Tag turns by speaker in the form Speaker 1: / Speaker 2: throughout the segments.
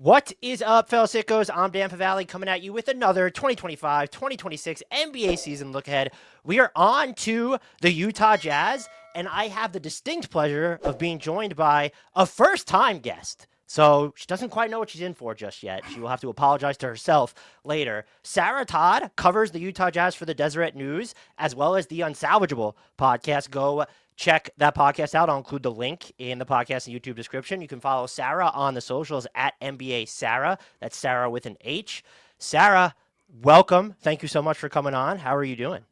Speaker 1: What is up, fellow sickos? I'm Dan Favale coming at you with another 2025-2026 NBA season look ahead. We are on to the Utah Jazz, and I have the distinct pleasure of being joined by a first-time guest. So she doesn't quite know what she's in for just yet. She will have to apologize to herself later. Sarah Todd covers the Utah Jazz for the Deseret News, as well as the Unsalvageable podcast. Go check that podcast out. I'll include the link in the podcast and YouTube description. You can follow Sarah on the socials at NBA Sarah. That's Sarah with an H. Sarah, welcome. Thank you so much for coming on. How are you doing?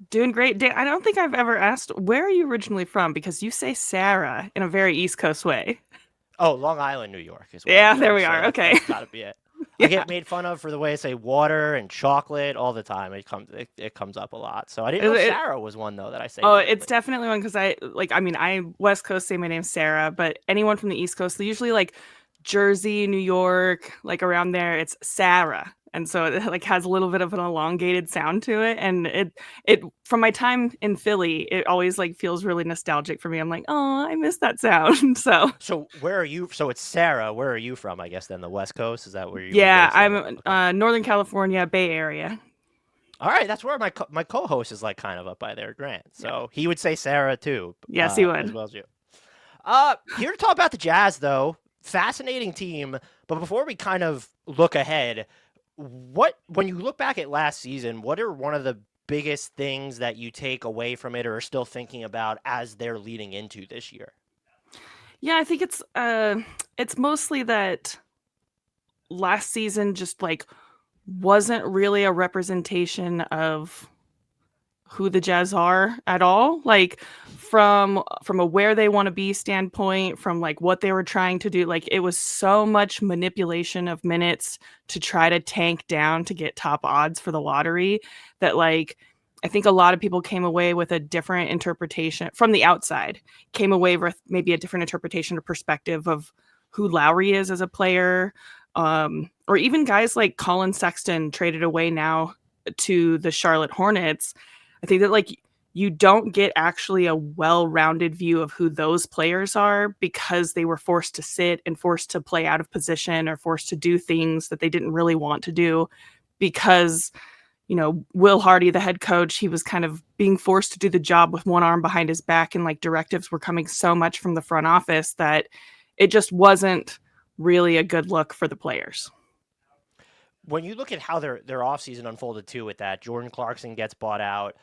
Speaker 2: Doing great. Dan, I don't think I've ever asked, where are you originally from? Because you say Sarah in a very East Coast way.
Speaker 1: Oh, Long Island, New York.
Speaker 2: Yeah, there we are. Okay.
Speaker 1: That's gotta be it. Yeah. I get made fun of for the way I say water and chocolate all the time. It comes up a lot. So I didn't know Sarah was one though that I say.
Speaker 2: Oh, it's definitely one because I'm West Coast, say my name's Sarah, but anyone from the East Coast, they usually like Jersey, New York, like around there, it's Sarah. And so it like has a little bit of an elongated sound to it. And it from my time in Philly, it always like feels really nostalgic for me. I'm like, oh, I miss that sound.
Speaker 1: So where are you? So it's Sarah. Where are you from? I guess then the West Coast. Is that where you?
Speaker 2: Yeah, I'm Northern California, Bay Area.
Speaker 1: All right, that's where my co-host is like kind of up by there, Grant. So he would say Sarah too.
Speaker 2: Yes, he would.
Speaker 1: As well as you. Here to talk about the Jazz though. Fascinating team. But before we kind of look ahead, when you look back at last season, what are one of the biggest things that you take away from it or are still thinking about as they're leading into this year?
Speaker 2: Yeah, I think it's mostly that last season just like wasn't really a representation of who the Jazz are at all. Like from a where they want to be standpoint, from like what they were trying to do, like it was so much manipulation of minutes to try to tank down to get top odds for the lottery that like I think a lot of people came away with a different interpretation from the outside, came away with maybe a different interpretation or perspective of who Lauri is as a player, or even guys like Colin Sexton traded away now to the Charlotte Hornets. I think that like you don't get actually a well-rounded view of who those players are because they were forced to sit and forced to play out of position or forced to do things that they didn't really want to do because, you know, Will Hardy, the head coach, he was kind of being forced to do the job with one arm behind his back, and like directives were coming so much from the front office that it just wasn't really a good look for the players.
Speaker 1: When you look at how their offseason unfolded too with that, Jordan Clarkson gets bought out,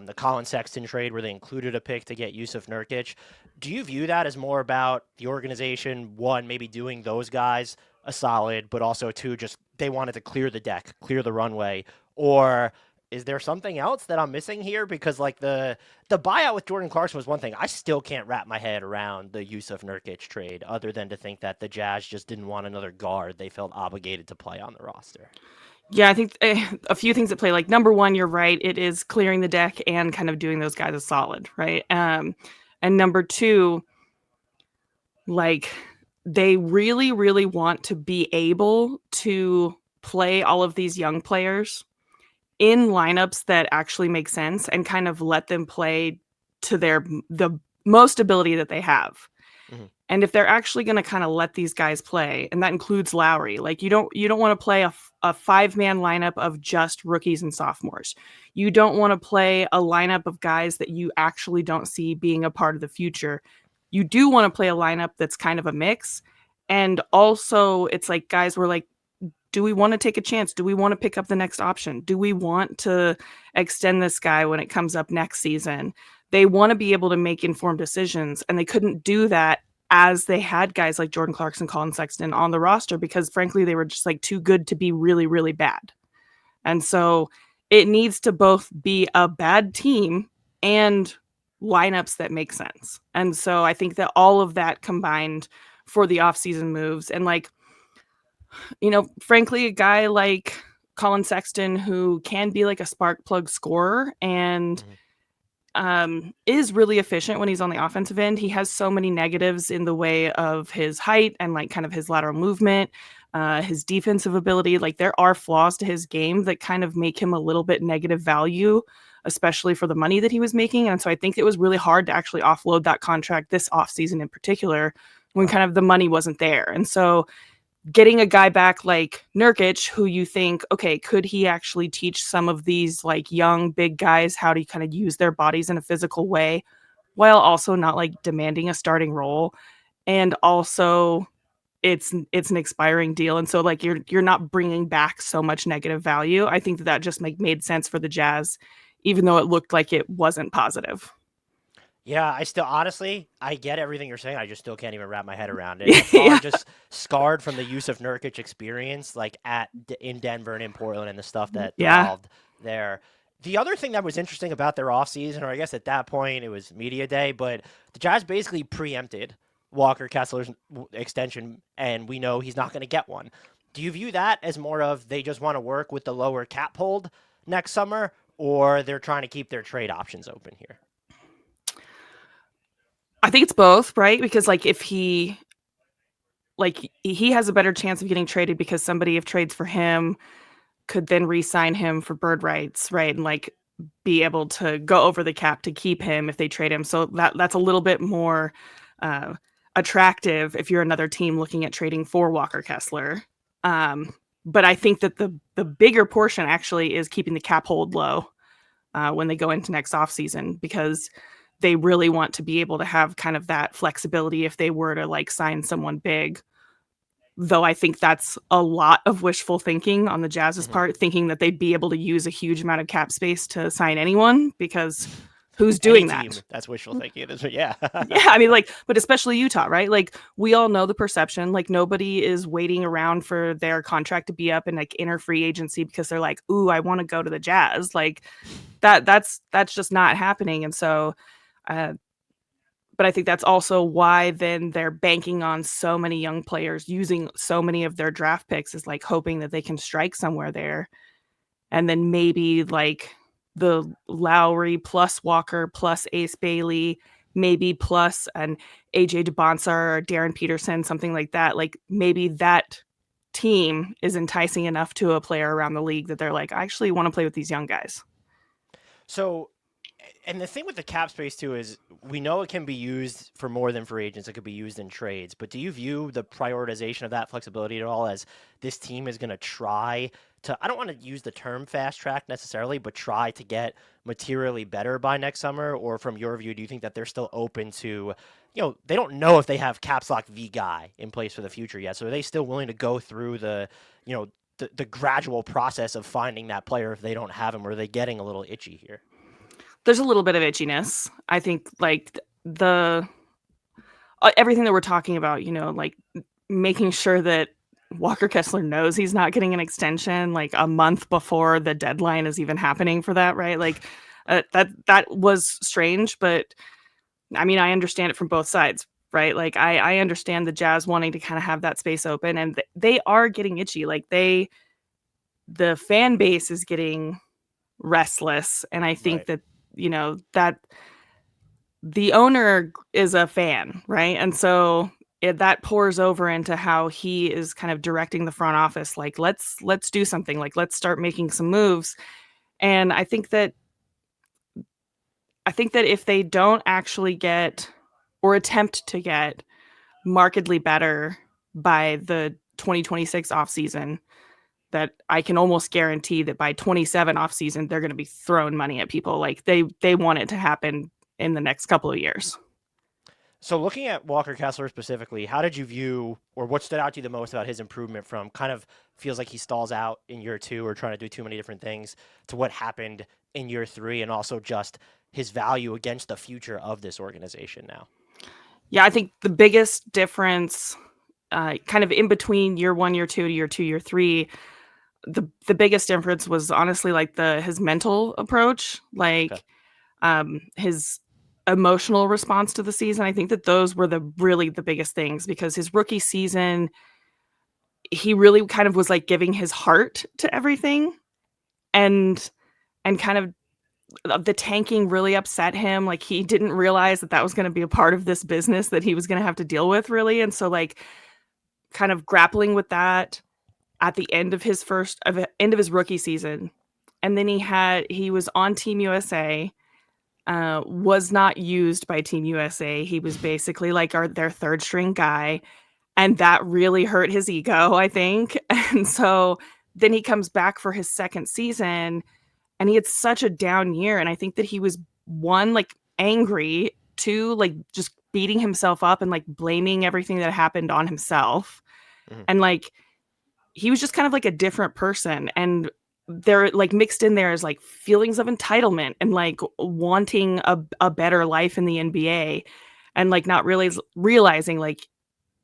Speaker 1: the Colin Sexton trade where they included a pick to get Jusuf Nurkic, do you view that as more about the organization, one, maybe doing those guys a solid, but also two, just they wanted to clear the deck, clear the runway, or is there something else that I'm missing here? Because like the buyout with Jordan Clarkson was one thing. I still can't wrap my head around the Jusuf Nurkic trade other than to think that the Jazz just didn't want another guard they felt obligated to play on the roster.
Speaker 2: Yeah, I think a few things at play. Like number one, you're right. It is clearing the deck and kind of doing those guys a solid, right? And number two, like they really, really want to be able to play all of these young players in lineups that actually make sense and kind of let them play to the most ability that they have. Mm-hmm. And if they're actually going to kind of let these guys play, and that includes Lauri, like you don't want to play a 5-man lineup of just rookies and sophomores. You don't want to play a lineup of guys that you actually don't see being a part of the future. You do want to play a lineup that's kind of a mix. And also it's like guys were like, do we want to take a chance? Do we want to pick up the next option? Do we want to extend this guy when it comes up next season? They want to be able to make informed decisions, and they couldn't do that as they had guys like Jordan Clarkson, Colin Sexton on the roster because, frankly, they were just like too good to be really, really bad. And so it needs to both be a bad team and lineups that make sense. And so I think that all of that combined for the offseason moves and like, you know, frankly, a guy like Colin Sexton who can be like a spark plug scorer and is really efficient when he's on the offensive end. He has so many negatives in the way of his height and like kind of his lateral movement, his defensive ability. Like there are flaws to his game that kind of make him a little bit negative value, especially for the money that he was making. And so I think it was really hard to actually offload that contract this offseason in particular when kind of the money wasn't there. And so getting a guy back like Nurkic, who you think, okay, could he actually teach some of these like young big guys how to kind of use their bodies in a physical way, while also not like demanding a starting role, and also it's an expiring deal, and so like you're not bringing back so much negative value. I think that just made sense for the Jazz, even though it looked like it wasn't positive.
Speaker 1: Yeah, I still honestly, I get everything you're saying. I just still can't even wrap my head around it. I'm probably
Speaker 2: Yeah.
Speaker 1: just scarred from the use of Nurkic experience, like in Denver and in Portland, and the stuff that
Speaker 2: Yeah.
Speaker 1: evolved there. The other thing that was interesting about their offseason, or I guess at that point it was media day, but the Jazz basically preempted Walker Kessler's extension, and we know he's not going to get one. Do you view that as more of they just want to work with the lower cap hold next summer, or they're trying to keep their trade options open here?
Speaker 2: I think it's both, right? Because like if he has a better chance of getting traded because somebody, if trades for him, could then re-sign him for bird rights, right? And like be able to go over the cap to keep him if they trade him. So that's a little bit more attractive if you're another team looking at trading for Walker Kessler. But I think that the bigger portion actually is keeping the cap hold low when they go into next offseason, because they really want to be able to have kind of that flexibility if they were to like sign someone big. Though I think that's a lot of wishful thinking on the Jazz's part, thinking that they'd be able to use a huge amount of cap space to sign anyone, because who's doing
Speaker 1: Any team,
Speaker 2: that?
Speaker 1: that's wishful thinking. Yeah.
Speaker 2: Yeah, I mean, like, but especially Utah, right? Like, we all know the perception. Like, nobody is waiting around for their contract to be up and like enter free agency because they're like, "Ooh, I want to go to the Jazz." Like, that's just not happening. And so, but I think that's also why then they're banking on so many young players, using so many of their draft picks, is like hoping that they can strike somewhere there, and then maybe like the Lauri plus Walker plus Ace Bailey, maybe plus an AJ DeBonsar or Darren Peterson, something like that. Like maybe that team is enticing enough to a player around the league that they're like, I actually want to play with these young guys.
Speaker 1: So, and the thing with the cap space too is we know it can be used for more than free agents. It could be used in trades. But do you view the prioritization of that flexibility at all as this team is going to try to, I don't want to use the term fast track necessarily, but try to get materially better by next summer? Or from your view, do you think that they're still open to, they don't know if they have caps lock V guy in place for the future yet. So are they still willing to go through the gradual process of finding that player if they don't have him? Or are they getting a little itchy here?
Speaker 2: There's a little bit of itchiness. I think like the everything that we're talking about, like making sure that Walker Kessler knows he's not getting an extension like a month before the deadline is even happening for that, right? Like that was strange, but I mean, I understand it from both sides, right? Like I understand the Jazz wanting to kind of have that space open, and they are getting itchy. Like the fan base is getting restless, and I think
Speaker 1: Right.
Speaker 2: that the owner is a fan, right? And so that pours over into how he is kind of directing the front office. Like, let's do something. Like, let's start making some moves. And I think that if they don't actually get or attempt to get markedly better by the 2026 offseason, that I can almost guarantee that by 27 offseason, they're going to be throwing money at people. Like they want it to happen in the next couple of years.
Speaker 1: So looking at Walker Kessler specifically, how did you view, or what stood out to you the most about his improvement from kind of feels like he stalls out in year 2 or trying to do too many different things to what happened in year 3, and also just his value against the future of this organization now?
Speaker 2: Yeah, I think the biggest difference, kind of in between year 1, year 2 to year 2, year 3, the biggest difference was honestly like his mental approach, like his emotional response to the season. I think that those were the biggest things, because his rookie season, he really kind of was like giving his heart to everything, and kind of the tanking really upset him. Like he didn't realize that was going to be a part of this business that he was going to have to deal with, really. And so like kind of grappling with that at the end of his rookie season. And then he was on Team USA, was not used by Team USA. He was basically like their third string guy. And that really hurt his ego, I think. And so then he comes back for his second season and he had such a down year. And I think that he was, one, like angry, two, like just beating himself up and like blaming everything that happened on himself.
Speaker 1: Mhm.
Speaker 2: And like he was just kind of like a different person. And they're like mixed in there as like feelings of entitlement and like wanting a better life in the NBA and like not really realizing like,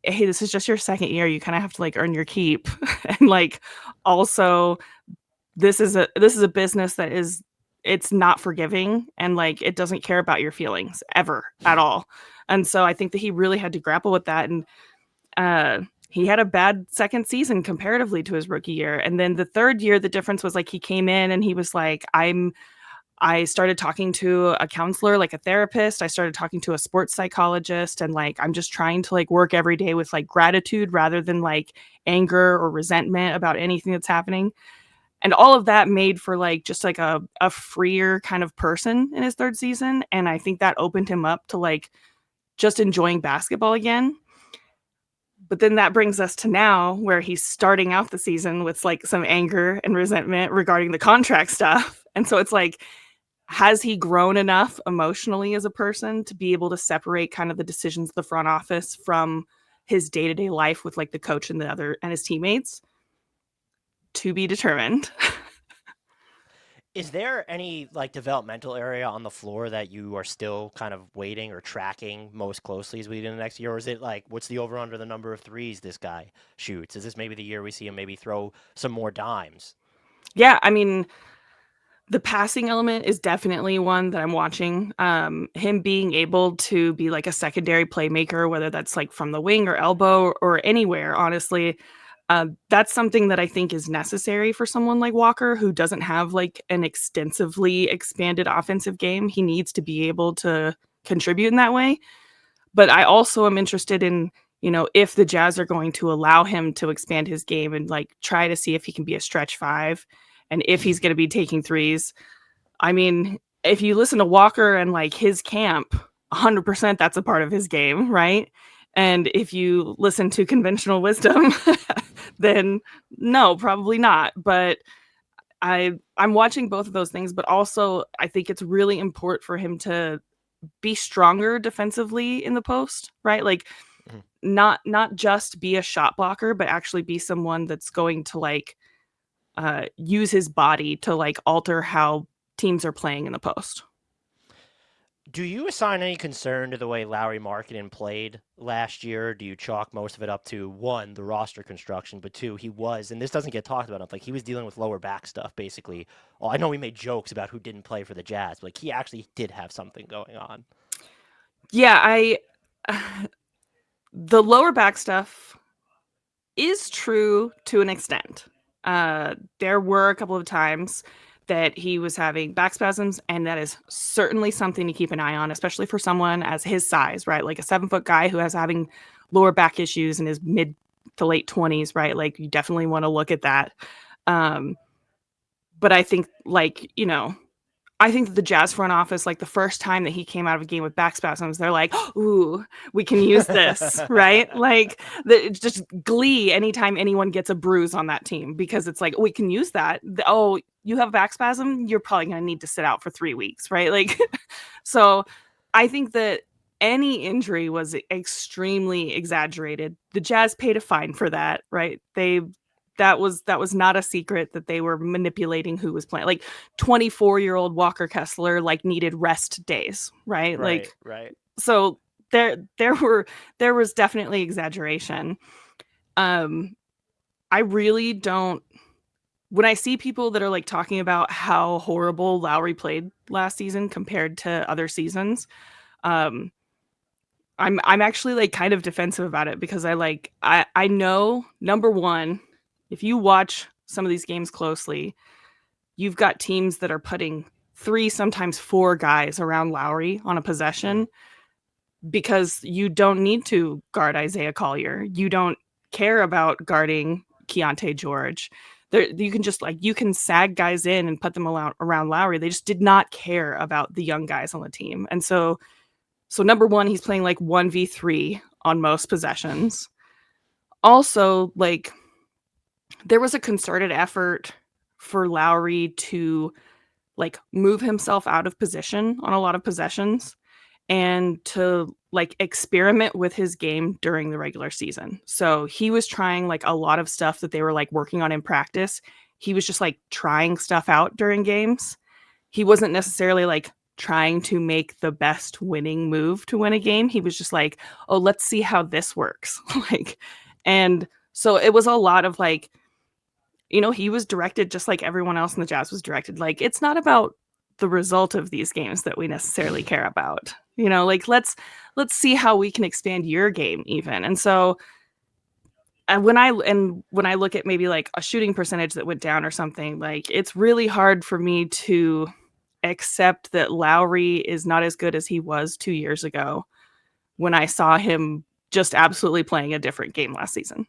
Speaker 2: hey, this is just your second year. You kind of have to like earn your keep. And like also this is a business that is, it's not forgiving and like it doesn't care about your feelings ever at all. And so I think that he really had to grapple with that. And he had a bad second season comparatively to his rookie year. And then the third year, the difference was like he came in and he was like, I started talking to a counselor, like a therapist. I started talking to a sports psychologist, and like I'm just trying to like work every day with like gratitude rather than like anger or resentment about anything that's happening. And all of that made for like just like a freer kind of person in his third season. And I think that opened him up to like just enjoying basketball again. But then that brings us to now where he's starting out the season with like some anger and resentment regarding the contract stuff. And so it's like, has he grown enough emotionally as a person to be able to separate kind of the decisions of the front office from his day-to-day life with like the coach and his teammates? To be determined.
Speaker 1: Is there any like developmental area on the floor that you are still kind of waiting or tracking most closely as we get into next year? Or is it like, what's the over under the number of threes this guy shoots? Is this maybe the year we see him maybe throw some more dimes?
Speaker 2: Yeah, I mean, the passing element is definitely one that I'm watching. Him being able to be like a secondary playmaker, whether that's like from the wing or elbow or anywhere, honestly, that's something that I think is necessary for someone like Walker, who doesn't have like an extensively expanded offensive game. He needs to be able to contribute in that way. But I also am interested in, if the Jazz are going to allow him to expand his game and like try to see if he can be a stretch five and if he's going to be taking threes. I mean, if you listen to Walker and like his camp, 100% that's a part of his game, right? And if you listen to conventional wisdom, then no, probably not. But I'm watching both of those things, but also I think it's really important for him to be stronger defensively in the post, right? Like
Speaker 1: Mhm.
Speaker 2: not just be a shot blocker, but actually be someone that's going to like use his body to like alter how teams are playing in the post.
Speaker 1: Do you assign any concern to the way Lauri Markkanen played last year? Do you chalk most of it up to, one, the roster construction, but two, he was, and this doesn't get talked about enough, like he was dealing with lower back stuff, basically. Oh, I know we made jokes about who didn't play for the Jazz, but like he actually did have something going on.
Speaker 2: Yeah, the lower back stuff is true to an extent. There were a couple of times that he was having back spasms, and that is certainly something to keep an eye on, especially for someone as his size, right? Like a 7-foot guy who has having lower back issues in his mid to late 20s, right? Like you definitely want to look at that. But I think I think that the Jazz front office, like the first time that he came out of a game with back spasms, they're like, ooh, we can use this, right? Like it's just glee anytime anyone gets a bruise on that team, because it's like, we can use that. Oh, you have a back spasm, you're probably going to need to sit out for 3 weeks, right? Like, so I think that any injury was extremely exaggerated. The Jazz paid a fine for that, right? That was not a secret that they were manipulating who was playing. Like 24-year-old Walker Kessler like needed rest days, right? Like
Speaker 1: Right.
Speaker 2: so there was definitely exaggeration. I really don't, when I see people that are like talking about how horrible Lauri played last season compared to other seasons, I'm actually like kind of defensive about it, because I know, number one, if you watch some of these games closely, you've got teams that are putting 3, sometimes 4 guys around Lauri on a possession because you don't need to guard Isaiah Collier. You don't care about guarding Keontae George. You can just you can sag guys in and put them around Lauri. They just did not care about the young guys on the team. And so number one, he's playing like 1v3 on most possessions. also, like, there was a concerted effort for Lauri to like move himself out of position on a lot of possessions and to like experiment with his game during the regular season. So he was trying like a lot of stuff that they were like working on in practice. He was just like trying stuff out during games. He wasn't necessarily like trying to make the best winning move to win a game. He was just like, "Oh, let's see how this works." Like, and so it was a lot of like, he was directed just like everyone else in the Jazz was directed. Like, it's not about the result of these games that we necessarily care about. Like, let's see how we can expand your game even. And so when I look at maybe like a shooting percentage that went down or something, like it's really hard for me to accept that Lauri is not as good as he was 2 years ago when I saw him just absolutely playing a different game last season.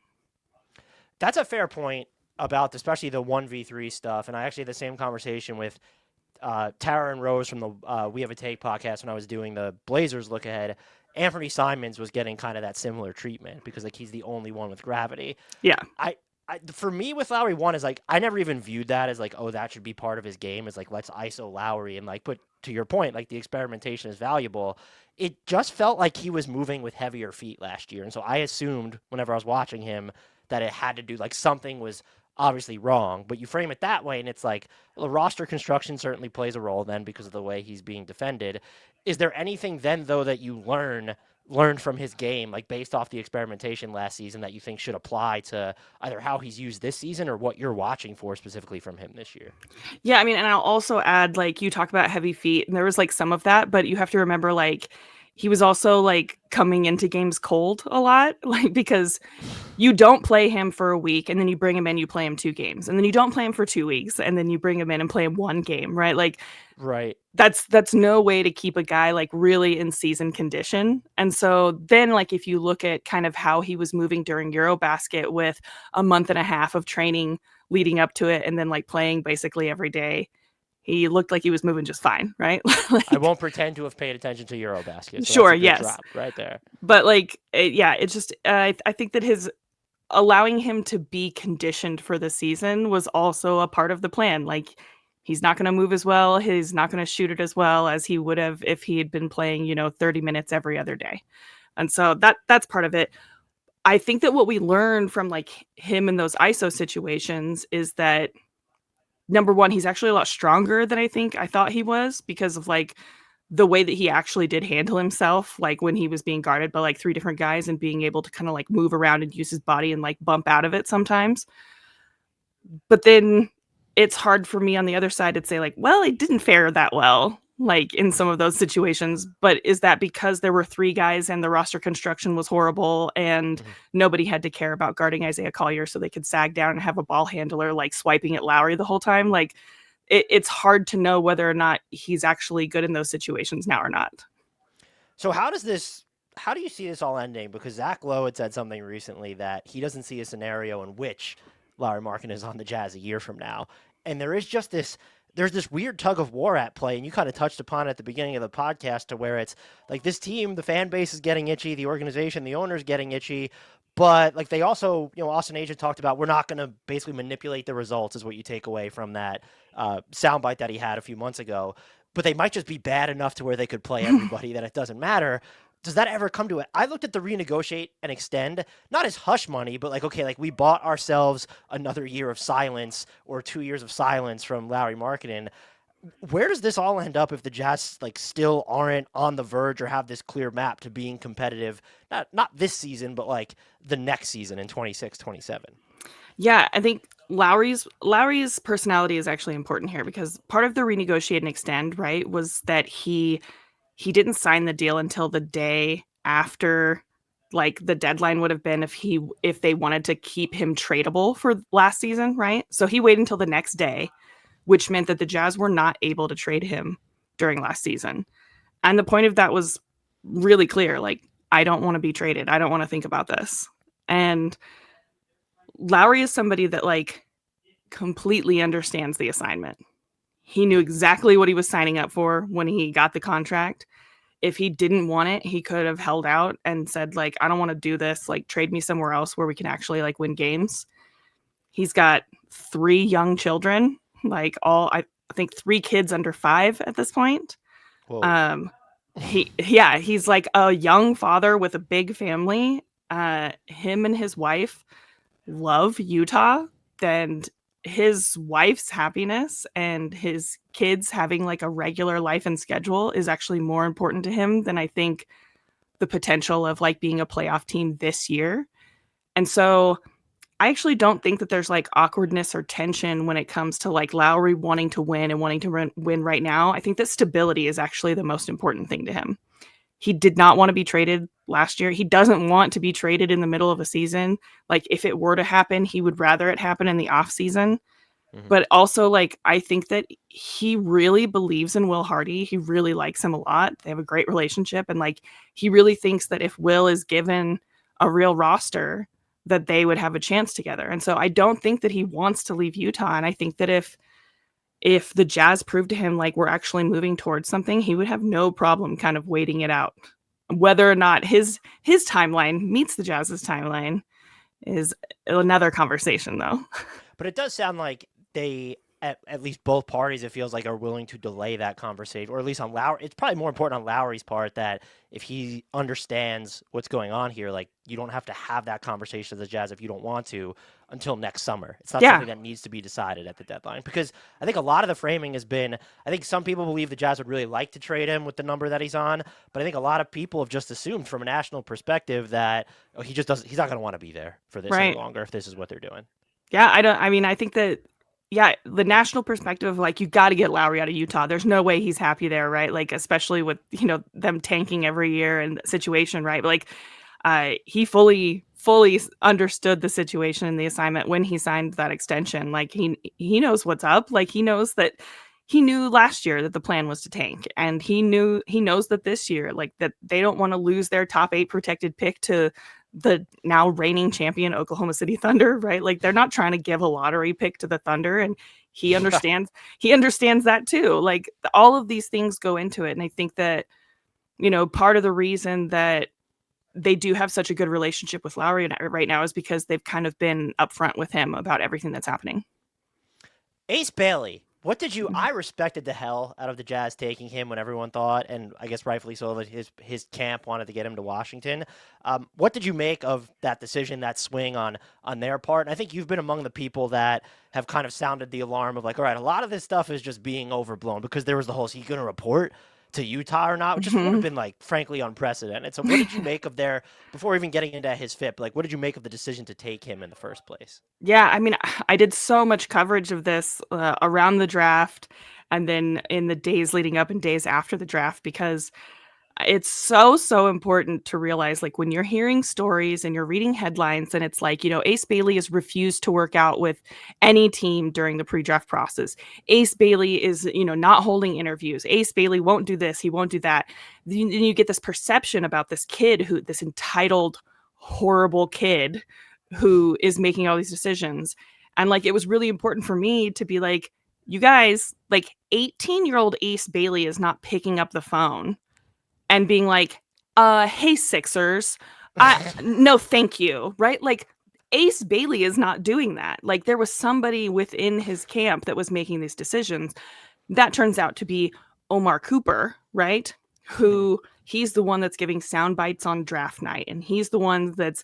Speaker 1: That's a fair point about especially the 1v3 stuff. And I actually had the same conversation with Tara and Rose from the We Have a Take podcast when I was doing the Blazers look ahead. Anthony Simons was getting kind of that similar treatment because like he's the only one with gravity.
Speaker 2: Yeah.
Speaker 1: For me with Lauri, one is like I never even viewed that as like, oh, that should be part of his game. Is like let's ISO Lauri and like, but to your point, like the experimentation is valuable. It just felt like he was moving with heavier feet last year, and so I assumed whenever I was watching him that it had to do like something was obviously wrong. But you frame it that way, and it's like well, the roster construction certainly plays a role then because of the way he's being defended. Is there anything then though that you learned from his game, like based off the experimentation last season, that you think should apply to either how he's used this season or what you're watching for specifically from him this year?
Speaker 2: Yeah, I mean, and I'll also add, like, you talk about heavy feet, and there was like some of that, but you have to remember, like, he was also like coming into games cold a lot, like because you don't play him for a week and then you bring him in, you play him 2 games, and then you don't play him for 2 weeks and then you bring him in and play him 1 game, right? Like,
Speaker 1: right.
Speaker 2: That's no way to keep a guy like really in season condition. And so then like if you look at kind of how he was moving during Eurobasket with a month and a half of training leading up to it and then like playing basically every day, he looked like he was moving just fine, right? Like,
Speaker 1: I won't pretend to have paid attention to Eurobasket. So
Speaker 2: sure,
Speaker 1: that's a good
Speaker 2: yes,
Speaker 1: drop right there.
Speaker 2: but like it's just I think that his allowing him to be conditioned for the season was also a part of the plan. Like, he's not going to move as well. He's not going to shoot it as well as he would have if he had been playing, 30 minutes every other day. And so that's part of it. I think that what we learned from like him in those ISO situations is that number one, he's actually a lot stronger than I thought he was because of like the way that he actually did handle himself, like when he was being guarded by like 3 different guys and being able to kind of like move around and use his body and like bump out of it sometimes. But then it's hard for me on the other side to say like, well, it didn't fare that well, like in some of those situations. But is that because there were 3 guys and the roster construction was horrible and nobody had to care about guarding Isaiah Collier so they could sag down and have a ball handler like swiping at Lauri the whole time? Like, it's hard to know whether or not he's actually good in those situations now or not.
Speaker 1: So how do you see this all ending? Because Zach Lowe had said something recently that he doesn't see a scenario in which Lauri Markkanen is on the Jazz a year from now. And there's this weird tug of war at play, and you kind of touched upon it at the beginning of the podcast, to where it's like this team, the fan base is getting itchy, the organization, the owner's getting itchy, but like they also, Austin Asia talked about we're not going to basically manipulate the results is what you take away from that soundbite that he had a few months ago. But they might just be bad enough to where they could play everybody that it doesn't matter. Does that ever come to it? I looked at the renegotiate and extend, not as hush money, but like, okay, like we bought ourselves another year of silence or 2 years of silence from Lauri Markkanen. Where does this all end up if the Jazz like still aren't on the verge or have this clear map to being competitive? Not this season, but like the next season in 26, 27.
Speaker 2: Yeah, I think Lauri's personality is actually important here because part of the renegotiate and extend, right, was that he didn't sign the deal until the day after like the deadline would have been if they wanted to keep him tradable for last season, right? So he waited until the next day, which meant that the Jazz were not able to trade him during last season. And the point of that was really clear. Like, I don't want to be traded. I don't want to think about this. And Lauri is somebody that like completely understands the assignment. He knew exactly what he was signing up for when he got the contract. if he didn't want it, he could have held out and said, like, I don't want to do this. Like, trade me somewhere else where we can actually like win games. He's got 3 young children, like I think 3 kids under 5 at this point.
Speaker 1: Whoa.
Speaker 2: He's like a young father with a big family. Him and his wife love Utah, and his wife's happiness and his kids having like a regular life and schedule is actually more important to him than I think the potential of like being a playoff team this year. And so I actually don't think that there's like awkwardness or tension when it comes to like Lauri wanting to win and wanting to win right now. I think that stability is actually the most important thing to him. He did not want to be traded last year. He doesn't want to be traded in the middle of a season. Like if it were to happen, he would rather it happen in the off season. Mm-hmm. But also like, I think that he really believes in Will Hardy. He really likes him a lot. They have a great relationship. And like, he really thinks that if Will is given a real roster, that they would have a chance together. And so I don't think that he wants to leave Utah. And I think that if the Jazz proved to him like we're actually moving towards something, he would have no problem kind of waiting it out. Whether or not his timeline meets the Jazz's timeline is another conversation, though.
Speaker 1: But it does sound like they, at least both parties, it feels like, are willing to delay that conversation, or at least on Lauri. It's probably more important on Lauri's part that if he understands what's going on here, like you don't have to have that conversation with the Jazz if you don't want to until next summer. It's not something that needs to be decided at the deadline, because I think a lot of the framing has been, I think some people believe the Jazz would really like to trade him with the number that he's on, but I think a lot of people have just assumed from a national perspective that he's not going to want to be there for this any longer if this is what they're doing.
Speaker 2: Yeah, I think that, the national perspective of like, you got to get Lauri out of Utah. There's no way he's happy there, right? Like, especially with, them tanking every year and the situation, right? But like, he fully understood the situation and the assignment when he signed that extension. Like, he knows what's up. Like, he knows that he knew last year that the plan was to tank, and he knows that this year, like, that they don't want to lose their top 8 protected pick to the now reigning champion Oklahoma City Thunder, right? Like, they're not trying to give a lottery pick to the Thunder, and he understands that too. Like, all of these things go into it. And I think that, part of the reason that they do have such a good relationship with Lauri right now is because they've kind of been upfront with him about everything that's happening.
Speaker 1: Ace Bailey. What did you? I respected the hell out of the Jazz taking him when everyone thought, and I guess rightfully so, that his camp wanted to get him to Washington. What did you make of that decision, that swing on their part? And I think you've been among the people that have kind of sounded the alarm of like, all right, a lot of this stuff is just being overblown, because there was the whole, is he going to report to Utah or not, which just would have been like frankly unprecedented. So what did you make of before even getting into his FIP, like what did you make of the decision to take him in the first place?
Speaker 2: Yeah, I mean, I did so much coverage of this around the draft and then in the days leading up and days after the draft, because it's so important to realize, like, when you're hearing stories and you're reading headlines and it's like, Ace Bailey has refused to work out with any team during the pre-draft process. Ace Bailey is, not holding interviews. Ace Bailey won't do this. He won't do that. Then you get this perception about this kid this entitled, horrible kid who is making all these decisions. And like, it was really important for me to be like, you guys, like 18-year-old Ace Bailey is not picking up the phone and being like, hey, Sixers, no, thank you, right? Like, Ace Bailey is not doing that. Like, there was somebody within his camp that was making these decisions. That turns out to be Omar Cooper, right? Who, he's the one that's giving sound bites on draft night, and he's the one that's,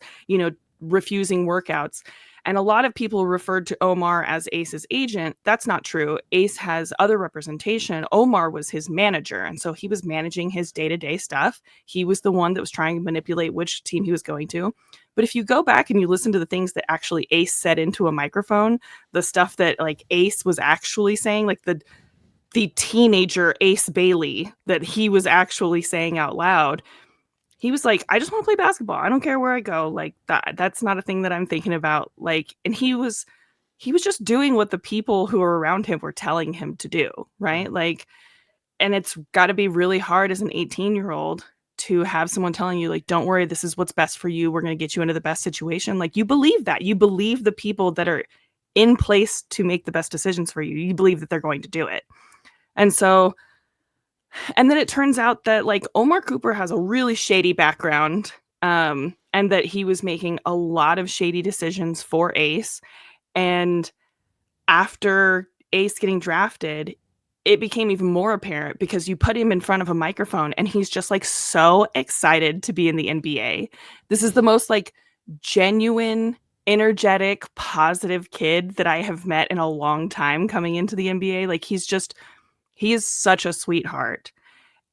Speaker 2: refusing workouts. And a lot of people referred to Omar as Ace's agent. That's not true. Ace has other representation. Omar was his manager, and so he was managing his day-to-day stuff. He was the one that was trying to manipulate which team he was going to. But if you go back and you listen to the things that actually Ace said into a microphone, the stuff that like Ace was actually saying, like the teenager Ace Bailey that he was actually saying out loud, he was like, I just want to play basketball. I don't care where I go. Like, that's not a thing that I'm thinking about. Like, and he was just doing what the people who are around him were telling him to do, right? Like, and it's got to be really hard as an 18-year-old to have someone telling you, like, don't worry, this is what's best for you. We're going to get you into the best situation. Like, you believe that. You believe the people that are in place to make the best decisions for you. You believe that they're going to do it. And so And then it turns out that like Omar Cooper has a really shady background, and that he was making a lot of shady decisions for Ace. And after Ace getting drafted, it became even more apparent because you put him in front of a microphone and he's just like so excited to be in the NBA. This is the most like genuine, energetic, positive kid that I have met in a long time coming into the NBA. Like he is such a sweetheart.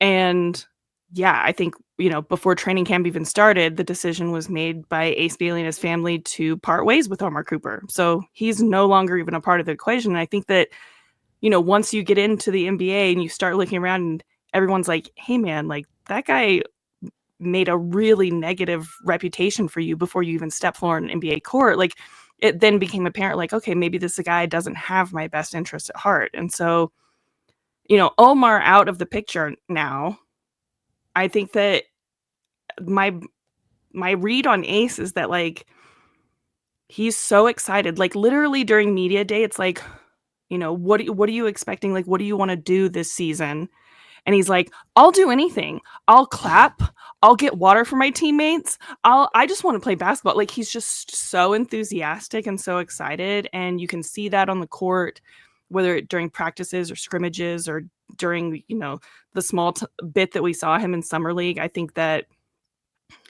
Speaker 2: And yeah, I think, before training camp even started, the decision was made by Ace Bailey and his family to part ways with Omar Cooper. So he's no longer even a part of the equation. And I think that, once you get into the NBA and you start looking around and everyone's like, hey man, like that guy made a really negative reputation for you before you even step foot on an NBA court. Like it then became apparent, like, okay, maybe this guy doesn't have my best interest at heart. And so, Omar out of the picture now, I think that my read on Ace is that like he's so excited. Like literally during media day, it's like, what are you expecting? Like, what do you want to do this season? And he's like, I'll do anything. I'll clap. I'll get water for my teammates. I just want to play basketball. Like he's just so enthusiastic and so excited. And you can see that on the court, whether during practices or scrimmages or during, the small bit that we saw him in summer league. I think that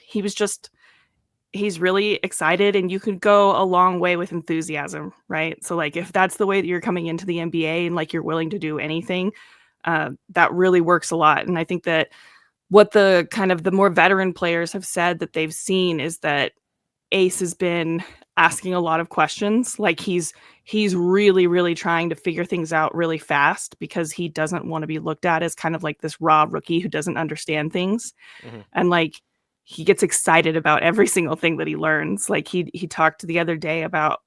Speaker 2: he's really excited, and you can go a long way with enthusiasm, right? So like if that's the way that you're coming into the NBA and like you're willing to do anything, that really works a lot. And I think that what the kind of the more veteran players have said that they've seen is that Ace has been asking a lot of questions. Like he's really, really trying to figure things out really fast because he doesn't want to be looked at as kind of like this raw rookie who doesn't understand things.
Speaker 1: Mm-hmm.
Speaker 2: And like he gets excited about every single thing that he learns. Like he talked the other day about,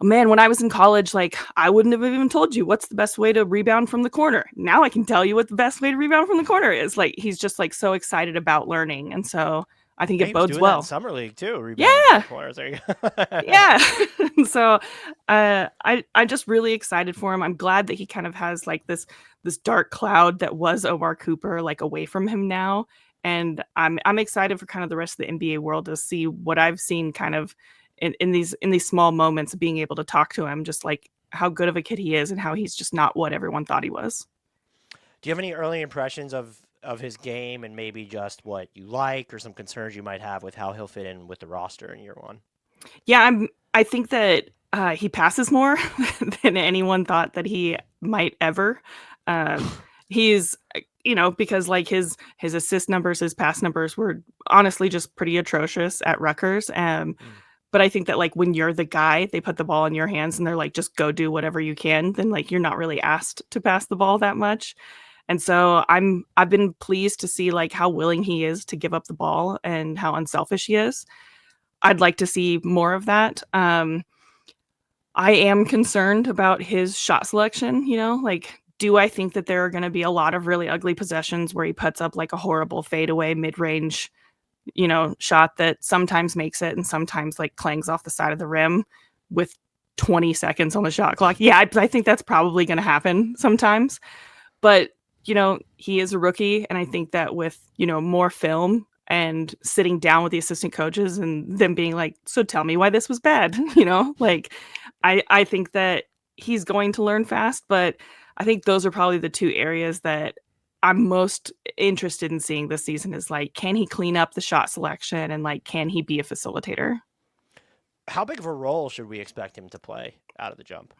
Speaker 2: oh, man, when I was in college, like I wouldn't have even told you what's the best way to rebound from the corner. Now I can tell you what the best way to rebound from the corner is. Like he's just like so excited about learning. And so I think
Speaker 1: Yeah,
Speaker 2: it
Speaker 1: he was
Speaker 2: bodes
Speaker 1: doing that in
Speaker 2: well.
Speaker 1: summer league too. Rebounding from
Speaker 2: Yeah.
Speaker 1: the corners. There you go.
Speaker 2: Yeah. So I'm just really excited for him. I'm glad that he kind of has like this dark cloud that was Omar Cooper like away from him now. And I'm excited for kind of the rest of the NBA world to see what I've seen kind of in these small moments of being able to talk to him, just like how good of a kid he is and how he's just not what everyone thought he was.
Speaker 1: Do you have any early impressions of his game and maybe just what you like or some concerns you might have with how he'll fit in with the roster in year one?
Speaker 2: Yeah, I think that he passes more than anyone thought that he might ever. He's because like his assist numbers, his pass numbers were honestly just pretty atrocious at Rutgers. But I think that like when you're the guy, they put the ball in your hands and they're like, just go do whatever you can. Then like you're not really asked to pass the ball that much. And so I've been pleased to see like how willing he is to give up the ball and how unselfish he is. I'd like to see more of that. I am concerned about his shot selection, like do I think that there are going to be a lot of really ugly possessions where he puts up like a horrible fadeaway mid-range, shot that sometimes makes it and sometimes like clangs off the side of the rim with 20 seconds on the shot clock? Yeah, I think that's probably going to happen sometimes. But, he is a rookie. And I think that with, more film and sitting down with the assistant coaches and them being like, so tell me why this was bad, like I think that he's going to learn fast, but I think those are probably the two areas that I'm most interested in seeing this season is like, can he clean up the shot selection and like, can he be a facilitator?
Speaker 1: How big of a role should we expect him to play out of the jump?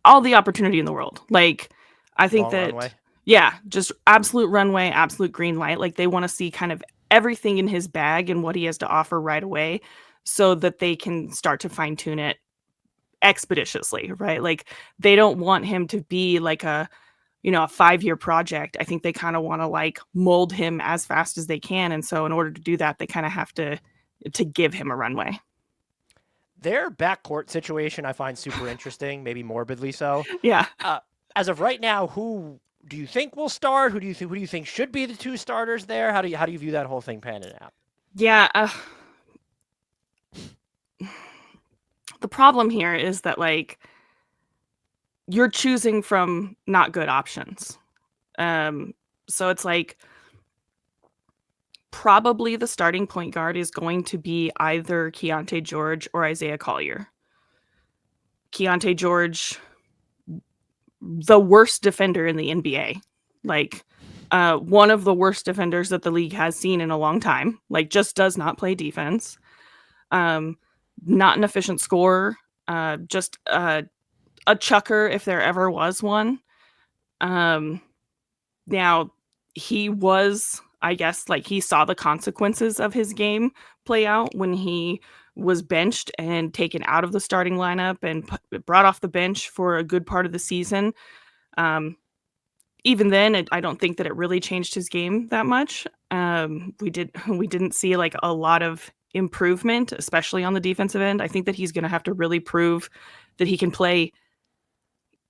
Speaker 2: All the opportunity in the world. Like, I think
Speaker 1: Long
Speaker 2: that,
Speaker 1: runway?
Speaker 2: yeah, just absolute runway, absolute green light. Like they want to see kind of everything in his bag and what he has to offer right away so that they can start to fine tune it expeditiously, right? Like they don't want him to be like a 5-year project. I think they kind of want to like mold him as fast as they can. And so in order to do that, they kind of have to give him a runway.
Speaker 1: Their backcourt situation I find super interesting, maybe morbidly so.
Speaker 2: Yeah.
Speaker 1: As of right now, who do you think will start? Who do you think should be the two starters there? How do you view that whole thing panning out?
Speaker 2: Yeah. The problem here is that like you're choosing from not good options. So it's like probably the starting point guard is going to be either Keontae George or Isaiah Collier. Keontae George, the worst defender in the NBA. Like, one of the worst defenders that the league has seen in a long time. Like, just does not play defense. Not an efficient scorer. Just a chucker if there ever was one. Now, he was, I guess, like he saw the consequences of his game play out when he was benched and taken out of the starting lineup and brought off the bench for a good part of the season. Even then, I don't think that it really changed his game that much. We didn't see like a lot of improvement, especially on the defensive end. I think that he's going to have to really prove that he can play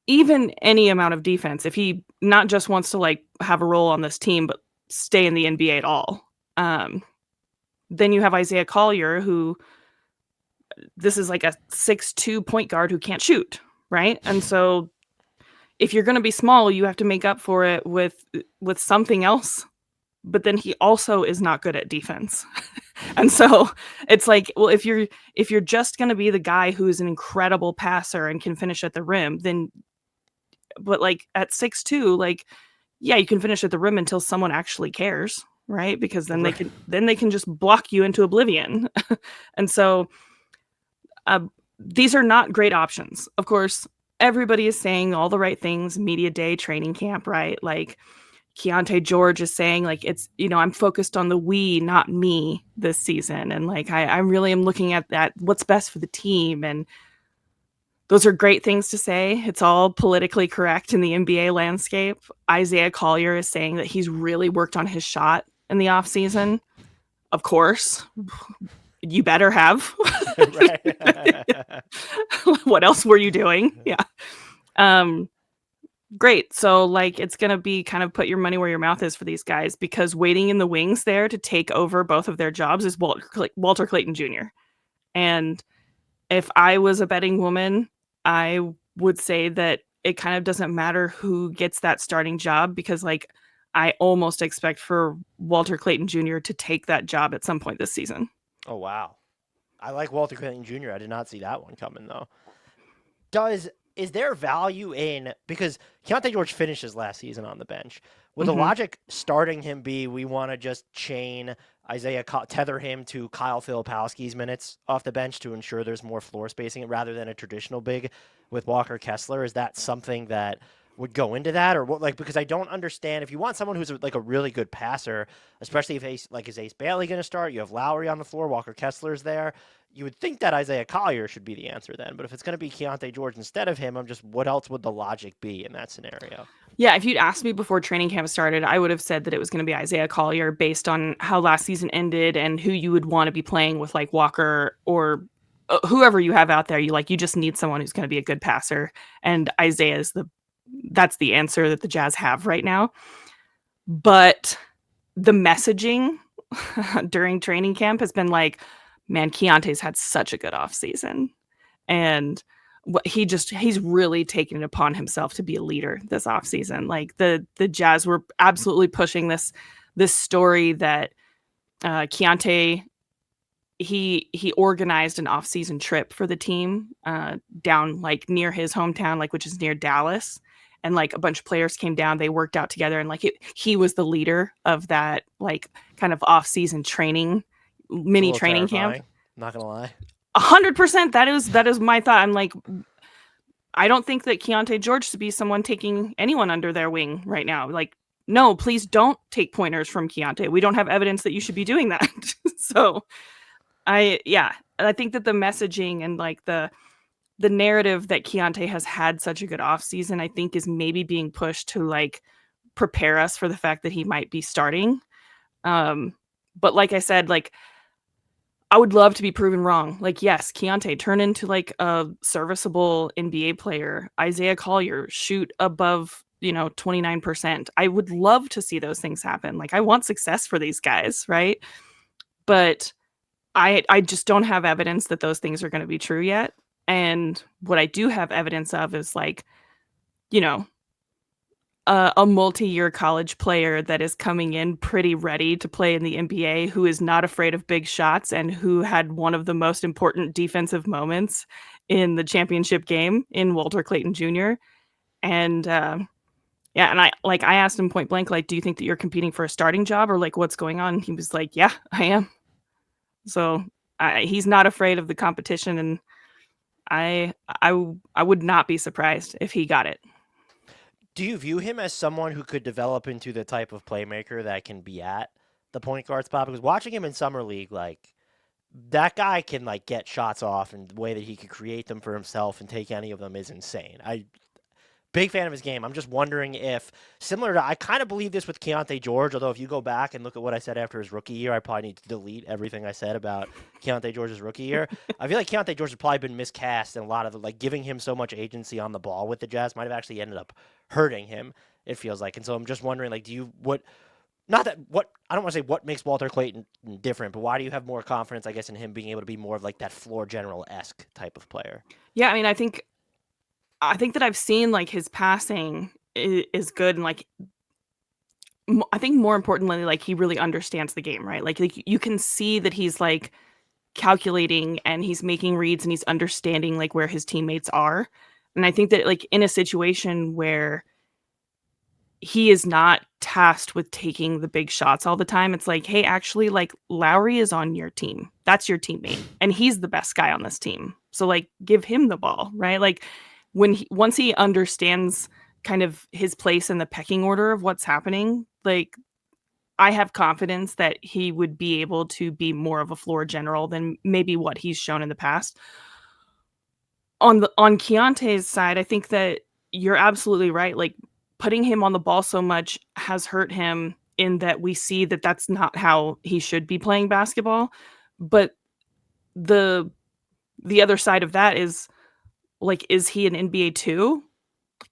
Speaker 2: even any amount of defense if he not just wants to like have a role on this team, but stay in the NBA at all. Then you have Isaiah Collier, who this is like a 6'2" point guard who can't shoot, right? And so if you're going to be small, you have to make up for it with something else. But then he also is not good at defense. And so it's like, well, if you're just going to be the guy who's an incredible passer and can finish at the rim, then but like at 6'2", like, yeah, you can finish at the rim until someone actually cares, right? Because then they can just block you into oblivion. And so these are not great options. Of course, everybody is saying all the right things, media day, training camp, right? Like Keontae George is saying like, it's, I'm focused on the we, not me this season. And like, I really am looking at that, what's best for the team. And those are great things to say. It's all politically correct in the NBA landscape. Isaiah Collier is saying that he's really worked on his shot in the offseason. Of course, you better have. What else were you doing? Yeah. Great. So like, it's going to be kind of put your money where your mouth is for these guys, because waiting in the wings there to take over both of their jobs is Walter Clayton Jr. And if I was a betting woman, I would say that it kind of doesn't matter who gets that starting job, because like I almost expect for Walter Clayton Jr. to take that job at some point this season.
Speaker 1: Oh, wow. I like Walter Clayton Jr. I did not see that one coming, though. Is there value in, because Keontae George finishes last season on the bench, would the logic starting him be we want to just chain tether him to Kyle Fililpwski's minutes off the bench to ensure there's more floor spacing rather than a traditional big with Walker Kessler? Is that something that would go into that, or what? Like, because I don't understand, if you want someone who's like a really good passer, especially if is Ace Bailey going to start? You have Lauri on the floor, Walker Kessler's there. You would think that Isaiah Collier should be the answer then. But if it's going to be Keontae George instead of him, what else would the logic be in that scenario?
Speaker 2: Yeah, if you'd asked me before training camp started, I would have said that it was going to be Isaiah Collier based on how last season ended and who you would want to be playing with, like Walker or whoever you have out there. You just need someone who's going to be a good passer. And Isaiah is that's the answer that the Jazz have right now. But the messaging during training camp has been like, man, Keontae's had such a good offseason. And he's really taken it upon himself to be a leader this offseason. Like the Jazz were absolutely pushing this story that Keontae, he organized an off-season trip for the team down like near his hometown, like which is near Dallas. And like a bunch of players came down, they worked out together, and like he was the leader of that like kind of off-season training mini training camp.
Speaker 1: Not gonna lie.
Speaker 2: 100%. That is my thought. I'm like, I don't think that Keontae George should be someone taking anyone under their wing right now. Like, no, please don't take pointers from Keontae. We don't have evidence that you should be doing that. So I think that the messaging and like the narrative that Keontae has had such a good offseason, I think is maybe being pushed to like prepare us for the fact that he might be starting. But like I said, like I would love to be proven wrong. Like, yes, Keontae, turn into like a serviceable NBA player. Isaiah Collier, shoot above, 29%. I would love to see those things happen. Like, I want success for these guys, right? But I just don't have evidence that those things are going to be true yet. And what I do have evidence of is like, a multi-year college player that is coming in pretty ready to play in the NBA, who is not afraid of big shots and who had one of the most important defensive moments in the championship game in Walter Clayton Jr. And yeah, and I asked him point blank, like, do you think that you're competing for a starting job, or like what's going on? He was like, yeah, I am. So he's not afraid of the competition, and I would not be surprised if he got it.
Speaker 1: Do you view him as someone who could develop into the type of playmaker that can be at the point guard spot? Because watching him in summer league, like that guy can like get shots off, and the way that he could create them for himself and take any of them is insane. Big fan of his game. I'm just wondering if, similar to, I kind of believe this with Keyonte George, although if you go back and look at what I said after his rookie year, I probably need to delete everything I said about Keyonte George's rookie year. I feel like Keyonte George has probably been miscast, and a lot of like giving him so much agency on the ball with the Jazz might have actually ended up hurting him, it feels like. And so I'm just wondering, like, I don't want to say what makes Walter Clayton different, but why do you have more confidence, I guess, in him being able to be more of like that floor general-esque type of player?
Speaker 2: Yeah, I mean, I think that I've seen like his passing is good, and like I think more importantly, like he really understands the game, right? Like you can see that he's like calculating and he's making reads and he's understanding like where his teammates are. And I think that like in a situation where he is not tasked with taking the big shots all the time, it's like, hey, actually, like Lauri is on your team. That's your teammate, and he's the best guy on this team. So like give him the ball, right? Like once he understands kind of his place in the pecking order of what's happening, like I have confidence that he would be able to be more of a floor general than maybe what he's shown in the past. On Keyonte's side, I think that you're absolutely right. Like putting him on the ball so much has hurt him, in that we see that that's not how he should be playing basketball. But the other side of that is, like, is he an NBA 2?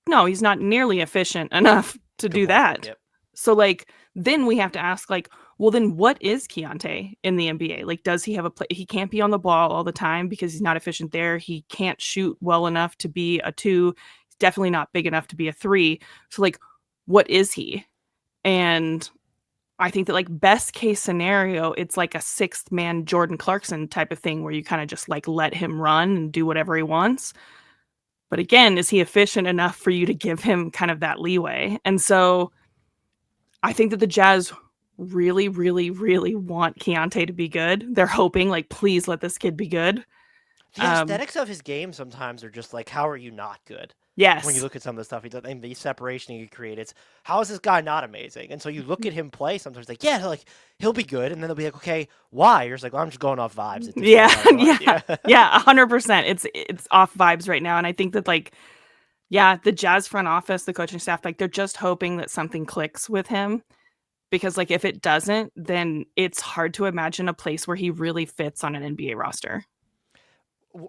Speaker 2: No, he's not nearly efficient enough to do that.
Speaker 1: Yep.
Speaker 2: So, like, then we have to ask, like, well, then what is Keyonte in the NBA? Like, does he have a play? He can't be on the ball all the time because he's not efficient there. He can't shoot well enough to be a 2. He's definitely not big enough to be a 3. So, like, what is he? And I think that, like, best case scenario, it's like a sixth man Jordan Clarkson type of thing where you kind of just, like, let him run and do whatever he wants. But again, is he efficient enough for you to give him kind of that leeway? And so I think that the Jazz really, really, really want Keyonte to be good. They're hoping, like, please let this kid be good.
Speaker 1: The aesthetics of his game sometimes are just like, how are you not good?
Speaker 2: Yes.
Speaker 1: When you look at some of the stuff he does and the separation he creates, how is this guy not amazing? And so you look at him play sometimes, like, yeah, like he'll be good, and then they'll be like, okay, why? You're just like, well, I'm just going off vibes. At this
Speaker 2: Yeah,
Speaker 1: point.
Speaker 2: yeah, 100%. It's off vibes right now, and I think that, like, yeah, the Jazz front office, the coaching staff, like, they're just hoping that something clicks with him, because, like, if it doesn't, then it's hard to imagine a place where he really fits on an NBA roster.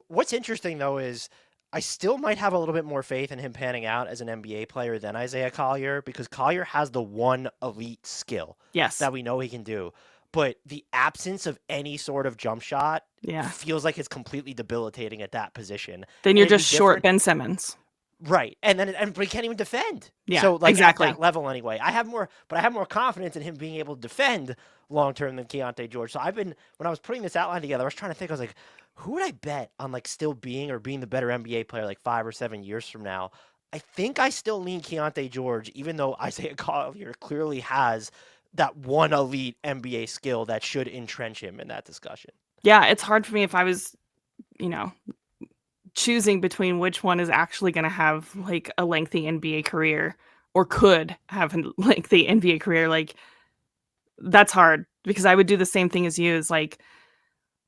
Speaker 1: What's interesting though is I still might have a little bit more faith in him panning out as an NBA player than Isaiah Collier, because Collier has the one elite skill that we know he can do. But the absence of any sort of jump shot feels like it's completely debilitating at that position.
Speaker 2: Then you're just short Ben Simmons.
Speaker 1: Right. But he can't even defend.
Speaker 2: Yeah,
Speaker 1: so like
Speaker 2: exactly.
Speaker 1: At that level anyway. I have more confidence in him being able to defend long term than Keyonte George. So when I was putting this outline together, I was trying to think, I was like, who would I bet on like still being the better NBA player like 5 or 7 years from now? I think I still lean Keyonte George, even though Isaiah Collier clearly has that one elite NBA skill that should entrench him in that discussion.
Speaker 2: Yeah, it's hard for me if I was, choosing between which one is actually going to have like a lengthy NBA career or could have a lengthy NBA career. Like, that's hard, because I would do the same thing as you. Is like,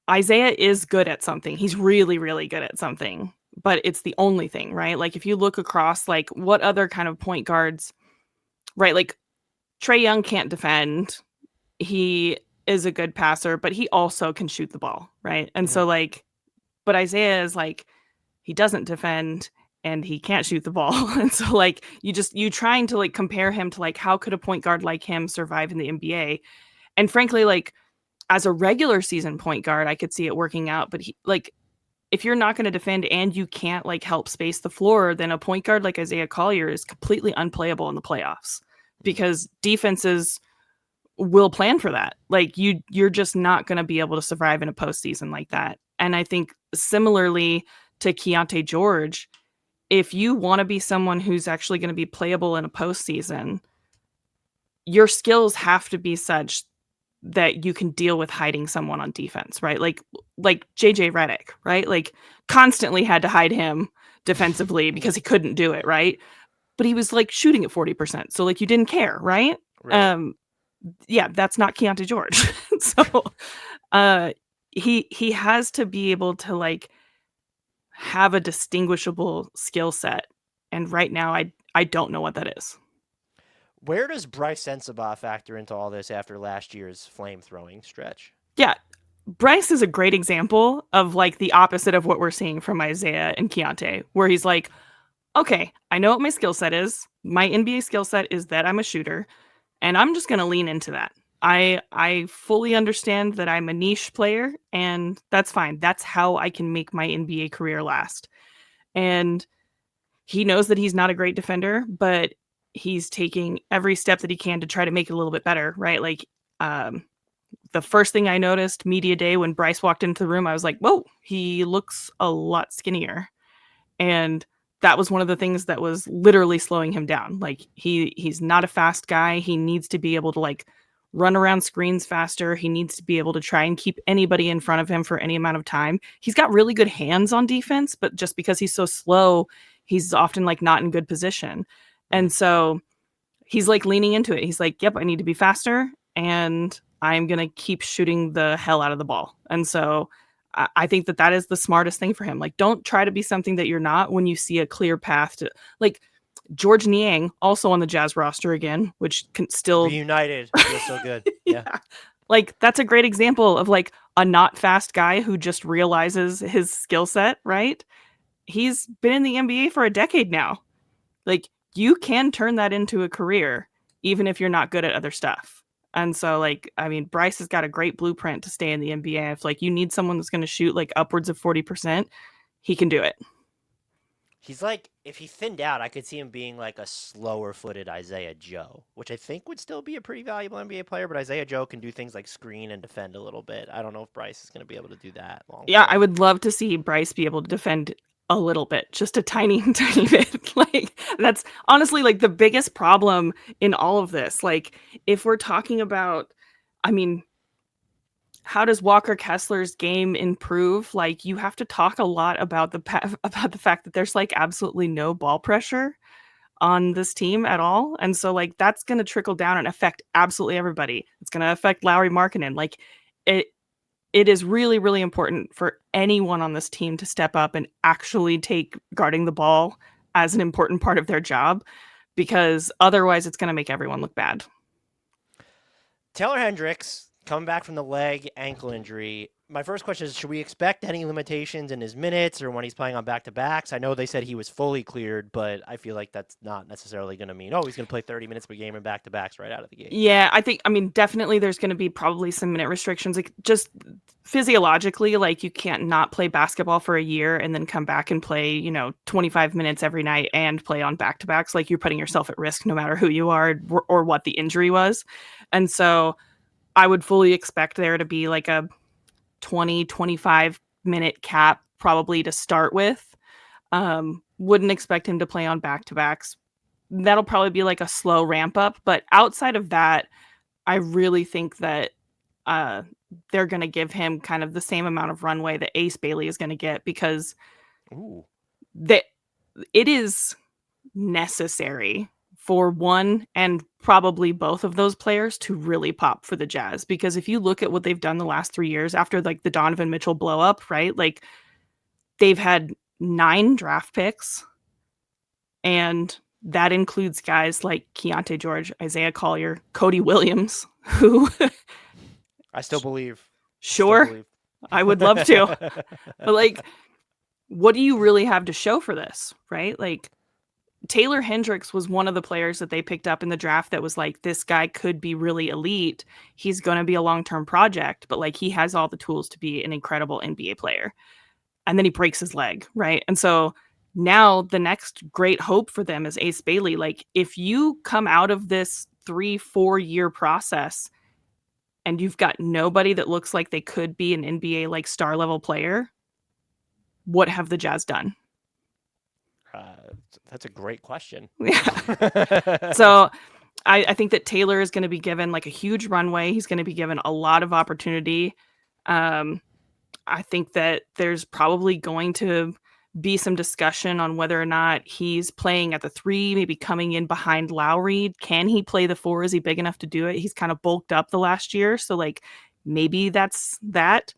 Speaker 2: Isaiah is good at something. He's really, really good at something, but it's the only thing, right? Like, if you look across, like, what other kind of point guards, right? Like, Trae Young can't defend. He is a good passer, but he also can shoot the ball, right? And so, like, but Isaiah is like, he doesn't defend and he can't shoot the ball. And so, like, you trying to like compare him to like, how could a point guard like him survive in the NBA? And frankly, like, as a regular season point guard, I could see it working out, but he, like, if you're not going to defend and you can't like help space the floor, then a point guard like Isaiah Collier is completely unplayable in the playoffs because defenses will plan for that. Like you're just not going to be able to survive in a postseason like that. And I think similarly to Keontae George, if you want to be someone who's actually going to be playable in a postseason, your skills have to be such that you can deal with hiding someone on defense, right? Like JJ Redick, right? Like constantly had to hide him defensively because he couldn't do it, right? But he was like shooting at 40%. So like you didn't care, right?
Speaker 1: Right.
Speaker 2: Yeah, that's not Keontae George. So he has to be able to like have a distinguishable skill set. And right now I don't know what that is.
Speaker 1: Where does Bryce Sensabaugh factor into all this after last year's flame-throwing stretch?
Speaker 2: Yeah, Bryce is a great example of like the opposite of what we're seeing from Isaiah and Keontae, where he's like, okay, I know what my skill set is. My NBA skill set is that I'm a shooter, and I'm just going to lean into that. I fully understand that I'm a niche player, and that's fine. That's how I can make my NBA career last. And he knows that he's not a great defender, but he's taking every step that he can to try to make it a little bit better, right? Like, the first thing I noticed media day when Bryce walked into the room, I was like, whoa, he looks a lot skinnier. And that was one of the things that was literally slowing him down. Like he's not a fast guy. He needs to be able to like run around screens faster. He needs to be able to try and keep anybody in front of him for any amount of time. He's got really good hands on defense, but just because he's so slow, he's often like not in good position. And so he's like leaning into it. He's like, yep, I need to be faster and I'm going to keep shooting the hell out of the ball. And so I think that is the smartest thing for him. Like, don't try to be something that you're not when you see a clear path to, like, George Niang, also on the Jazz roster again, which can still
Speaker 1: reunited. Feels so good. Yeah.
Speaker 2: Like, that's a great example of like a not fast guy who just realizes his skill set, right? He's been in the NBA for a decade now. Like, you can turn that into a career, even if you're not good at other stuff. And so, like, I mean, Bryce has got a great blueprint to stay in the NBA. If, like, you need someone that's going to shoot, like, upwards of 40%, he can do it.
Speaker 1: He's like, if he thinned out, I could see him being like a slower-footed Isaiah Joe, which I think would still be a pretty valuable NBA player, but Isaiah Joe can do things like screen and defend a little bit. I don't know if Bryce is going to be able to do that long.
Speaker 2: Yeah, I would love to see Bryce be able to defend a little bit, just a tiny, tiny bit. Like, that's honestly like the biggest problem in all of this. Like, if we're talking about, I mean, how does Walker Kessler's game improve? Like, you have to talk a lot about the fact that there's like absolutely no ball pressure on this team at all. And so like that's going to trickle down and affect absolutely everybody. It's going to affect Lauri Markkanen. Like it is really, really important for anyone on this team to step up and actually take guarding the ball as an important part of their job, because otherwise it's going to make everyone look bad.
Speaker 1: Taylor Hendricks coming back from the leg ankle injury. My first question is, should we expect any limitations in his minutes or when he's playing on back-to-backs? I know they said he was fully cleared, but I feel like that's not necessarily going to mean, he's going to play 30 minutes per game in back-to-backs right out of the gate.
Speaker 2: Yeah, I mean, definitely there's going to be probably some minute restrictions. Like, just physiologically, like, you can't not play basketball for a year and then come back and play, 25 minutes every night and play on back-to-backs. Like, you're putting yourself at risk no matter who you are or what the injury was. And so I would fully expect there to be like a 20-25 minute cap probably to start with. Wouldn't expect him to play on back-to-backs. That'll probably be like a slow ramp up, but outside of that, I really think that they're going to give him kind of the same amount of runway that Ace Bailey is going to get, because it is necessary for one and probably both of those players to really pop for the Jazz. Because if you look at what they've done the last 3 years after like the Donovan Mitchell blow up, right? Like, they've had 9 draft picks, and that includes guys like Keontae George, Isaiah Collier, Cody Williams, who
Speaker 1: I still believe.
Speaker 2: Sure. I would love to. But like, what do you really have to show for this, right? Like, Taylor Hendricks was one of the players that they picked up in the draft that was like, this guy could be really elite. He's going to be a long-term project, but like, he has all the tools to be an incredible NBA player. and then he breaks his leg, right? And so now the next great hope for them is Ace Bailey. Like, if you come out of this 3-4 year process and you've got nobody that looks like they could be an NBA like star level player, what have the Jazz done?
Speaker 1: That's a great question.
Speaker 2: Yeah. So I think that Taylor is going to be given like a huge runway. He's going to be given a lot of opportunity. I think that there's probably going to be some discussion on whether or not he's playing at the 3, maybe coming in behind Lauri. Can he play the 4? Is he big enough to do it? He's kind of bulked up the last year. So like maybe that's that.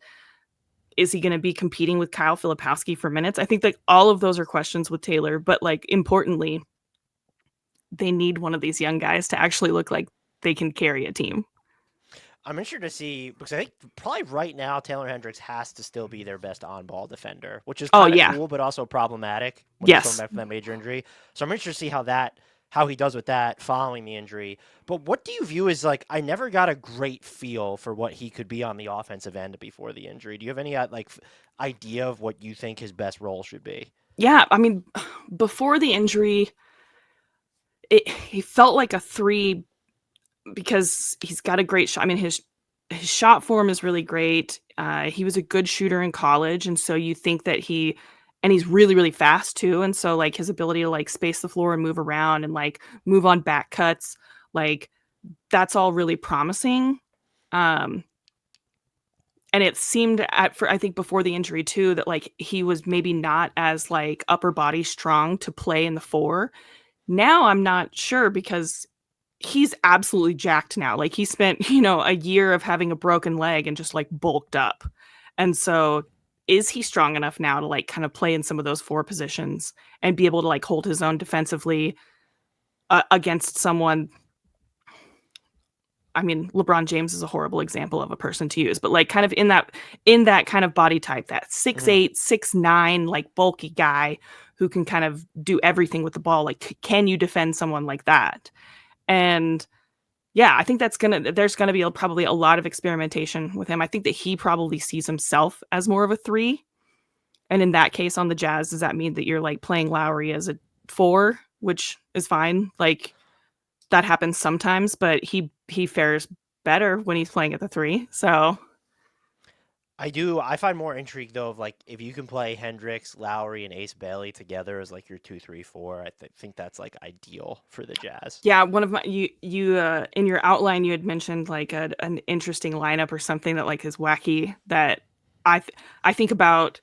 Speaker 2: Is he going to be competing with Kyle Fililpwski for minutes? I think like all of those are questions with Taylor, but like importantly, they need one of these young guys to actually look like they can carry a team.
Speaker 1: I'm interested to see, because I think probably right now Taylor Hendricks has to still be their best on-ball defender, which is kind of cool, but also problematic when he's coming back from that major injury. So I'm interested to see how he does with that following the injury. But what do you view as, like, I never got a great feel for what he could be on the offensive end before the injury. Do you have any like idea of what you think his best role should be?
Speaker 2: Yeah, I mean, before the injury, he felt like a 3 because he's got a great shot. I mean, his shot form is really great. He was a good shooter in college, and so you think that he's really, really fast too. And so like his ability to like space the floor and move around and like move on back cuts, like that's all really promising. And it seemed I think before the injury too, that like he was maybe not as like upper body strong to play in the 4. Now I'm not sure because he's absolutely jacked now. Like he spent, a year of having a broken leg and just like bulked up. And so is he strong enough now to like kind of play in some of those 4 positions and be able to like hold his own defensively against someone? I mean, LeBron James is a horrible example of a person to use, but like kind of in that kind of body type, that 6'8", 6'9", like bulky guy who can kind of do everything with the ball. Like, can you defend someone like that? And yeah, I think there's going to be probably a lot of experimentation with him. I think that he probably sees himself as more of a 3. And in that case on the Jazz, does that mean that you're like playing Lauri as a 4, which is fine? Like that happens sometimes, but he fares better when he's playing at the 3. So
Speaker 1: I find more intrigue though of like if you can play Hendricks, Lauri, and Ace Bailey together as like your 2-3-4. I think that's like ideal for the Jazz.
Speaker 2: Yeah, one of my you in your outline you had mentioned like an interesting lineup or something that like is wacky that I think about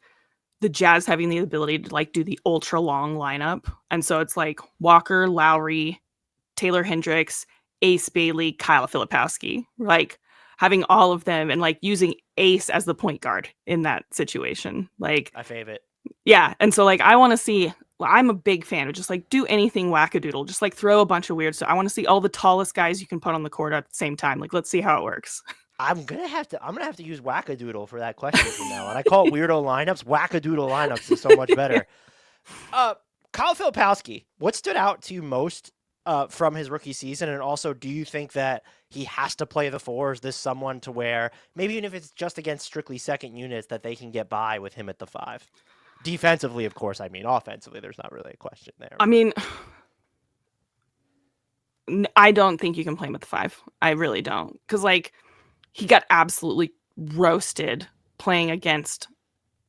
Speaker 2: the Jazz having the ability to like do the ultra long lineup, and so it's like Walker, Lauri, Taylor Hendricks, Ace Bailey, Kyle Fililpwski, like having all of them and like using Ace as the point guard in that situation. Like
Speaker 1: I fave it.
Speaker 2: Yeah. And so like I want to see, I'm a big fan of just like do anything wackadoodle, just like throw a bunch of weird stuff. I want to see all the tallest guys you can put on the court at the same time. Like let's see how it works.
Speaker 1: I'm gonna have to use Wackadoodle for that question from now on. I call it weirdo lineups. Wackadoodle lineups is so much better. Kyle Fililpwski, what stood out to you most from his rookie season? And also, do you think that he has to play the 4? Is this someone to where maybe even if it's just against strictly second units that they can get by with him at the 5? Defensively, of course. I mean, offensively, there's not really a question there.
Speaker 2: I mean, I don't think you can play him at the 5. I really don't. Because, like, he got absolutely roasted playing against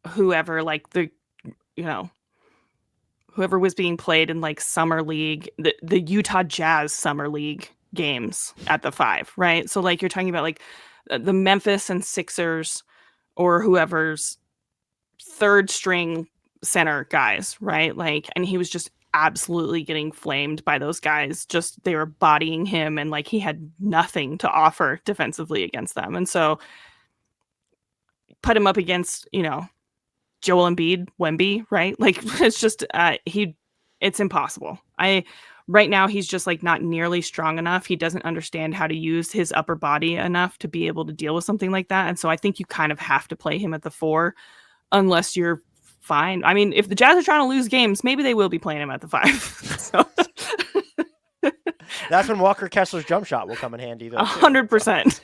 Speaker 2: whoever, like, whoever was being played in, like, Summer League, the Utah Jazz Summer League games at the 5, right? So, like, you're talking about, like, the Memphis and Sixers or whoever's third string center guys, right? Like, and he was just absolutely getting flamed by those guys. Just they were bodying him and like he had nothing to offer defensively against them. And so put him up against, Joel Embiid, Wemby, right? Like it's just it's impossible. Right now he's just like not nearly strong enough. He doesn't understand how to use his upper body enough to be able to deal with something like that. And so I think you kind of have to play him at the 4 unless you're fine. I mean, if the Jazz are trying to lose games, maybe they will be playing him at the 5. So.
Speaker 1: That's when Walker Kessler's jump shot will come in handy, though.
Speaker 2: 100%.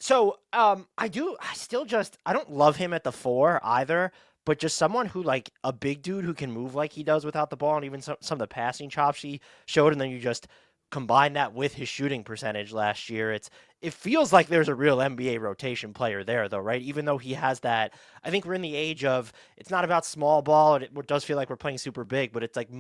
Speaker 1: So, I don't love him at the 4 either, but just someone who, like, a big dude who can move like he does without the ball, and even some of the passing chops he showed, and then you just combine that with his shooting percentage last year. It feels like there's a real NBA rotation player there, though, right? Even though he has that, I think we're in the age of, it's not about small ball, and it does feel like we're playing super big, but it's like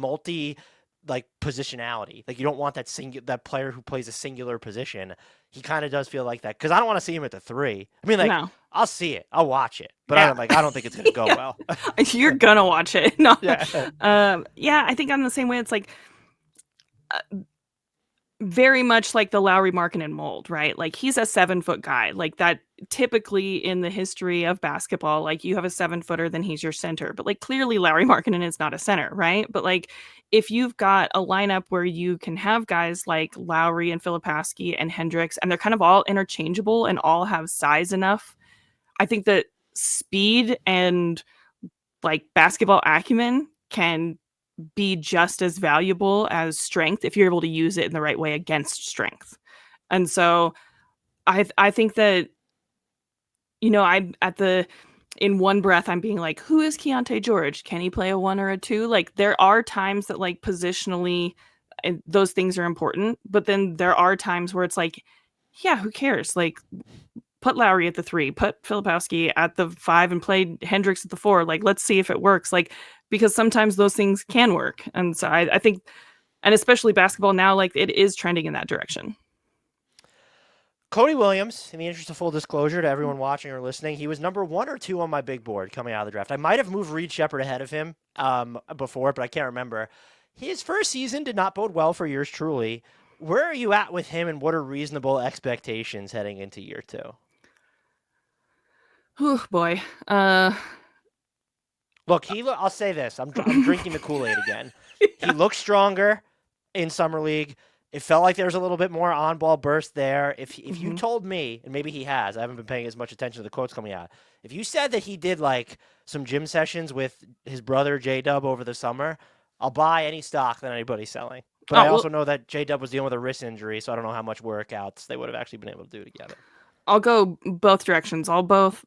Speaker 1: like positionality. Like, you don't want that player who plays a singular position. He kind of does feel like that, because I don't want to see him at the 3. I mean, like,
Speaker 2: No.
Speaker 1: I'll see it, I'll watch it, but
Speaker 2: Yeah.
Speaker 1: I don't think it's gonna go
Speaker 2: Yeah.
Speaker 1: well.
Speaker 2: You're gonna watch it. No.
Speaker 1: Yeah.
Speaker 2: Yeah, I think I'm the same way. It's like very much like the Lauri Markkanen mold, right? Like, he's a 7-foot guy. Like, that typically in the history of basketball, like, you have a 7-footer, then he's your center. But like, clearly Lauri Markkanen is not a center, right? But like, if you've got a lineup where you can have guys like Lauri and Fililpwski and Hendricks, and they're kind of all interchangeable and all have size enough, I think that speed and like basketball acumen can be just as valuable as strength if you're able to use it in the right way against strength. And so I think that, I'm in one breath, I'm being like, who is Keontae George? Can he play a 1 or a 2? Like, there are times that, like, positionally, those things are important, but then there are times where it's like, yeah, who cares? Like, put Lauri at the 3, put Fililpwski at the 5, and play Hendricks at the 4. Like, let's see if it works. Like, because sometimes those things can work. And so I think, and especially basketball now, like, it is trending in that direction.
Speaker 1: Cody Williams, in the interest of full disclosure to everyone watching or listening, he was number 1 or 2 on my big board coming out of the draft. I might have moved Reed Shepherd ahead of him before, but I can't remember. His first season did not bode well for yours truly. Where are you at with him, and what are reasonable expectations heading into year 2?
Speaker 2: Oh boy.
Speaker 1: Look, I'll say this. I'm drinking the Kool-Aid again.
Speaker 2: Yeah.
Speaker 1: He looked stronger in Summer League. It felt like there was a little bit more on-ball burst there. If you told me, and maybe he has, I haven't been paying as much attention to the quotes coming out. If you said that he did like some gym sessions with his brother J-Dub over the summer, I'll buy any stock that anybody's selling. But I also know that J-Dub was dealing with a wrist injury, so I don't know how much workouts they would have actually been able to do together.
Speaker 2: I'll go both directions. I'll both,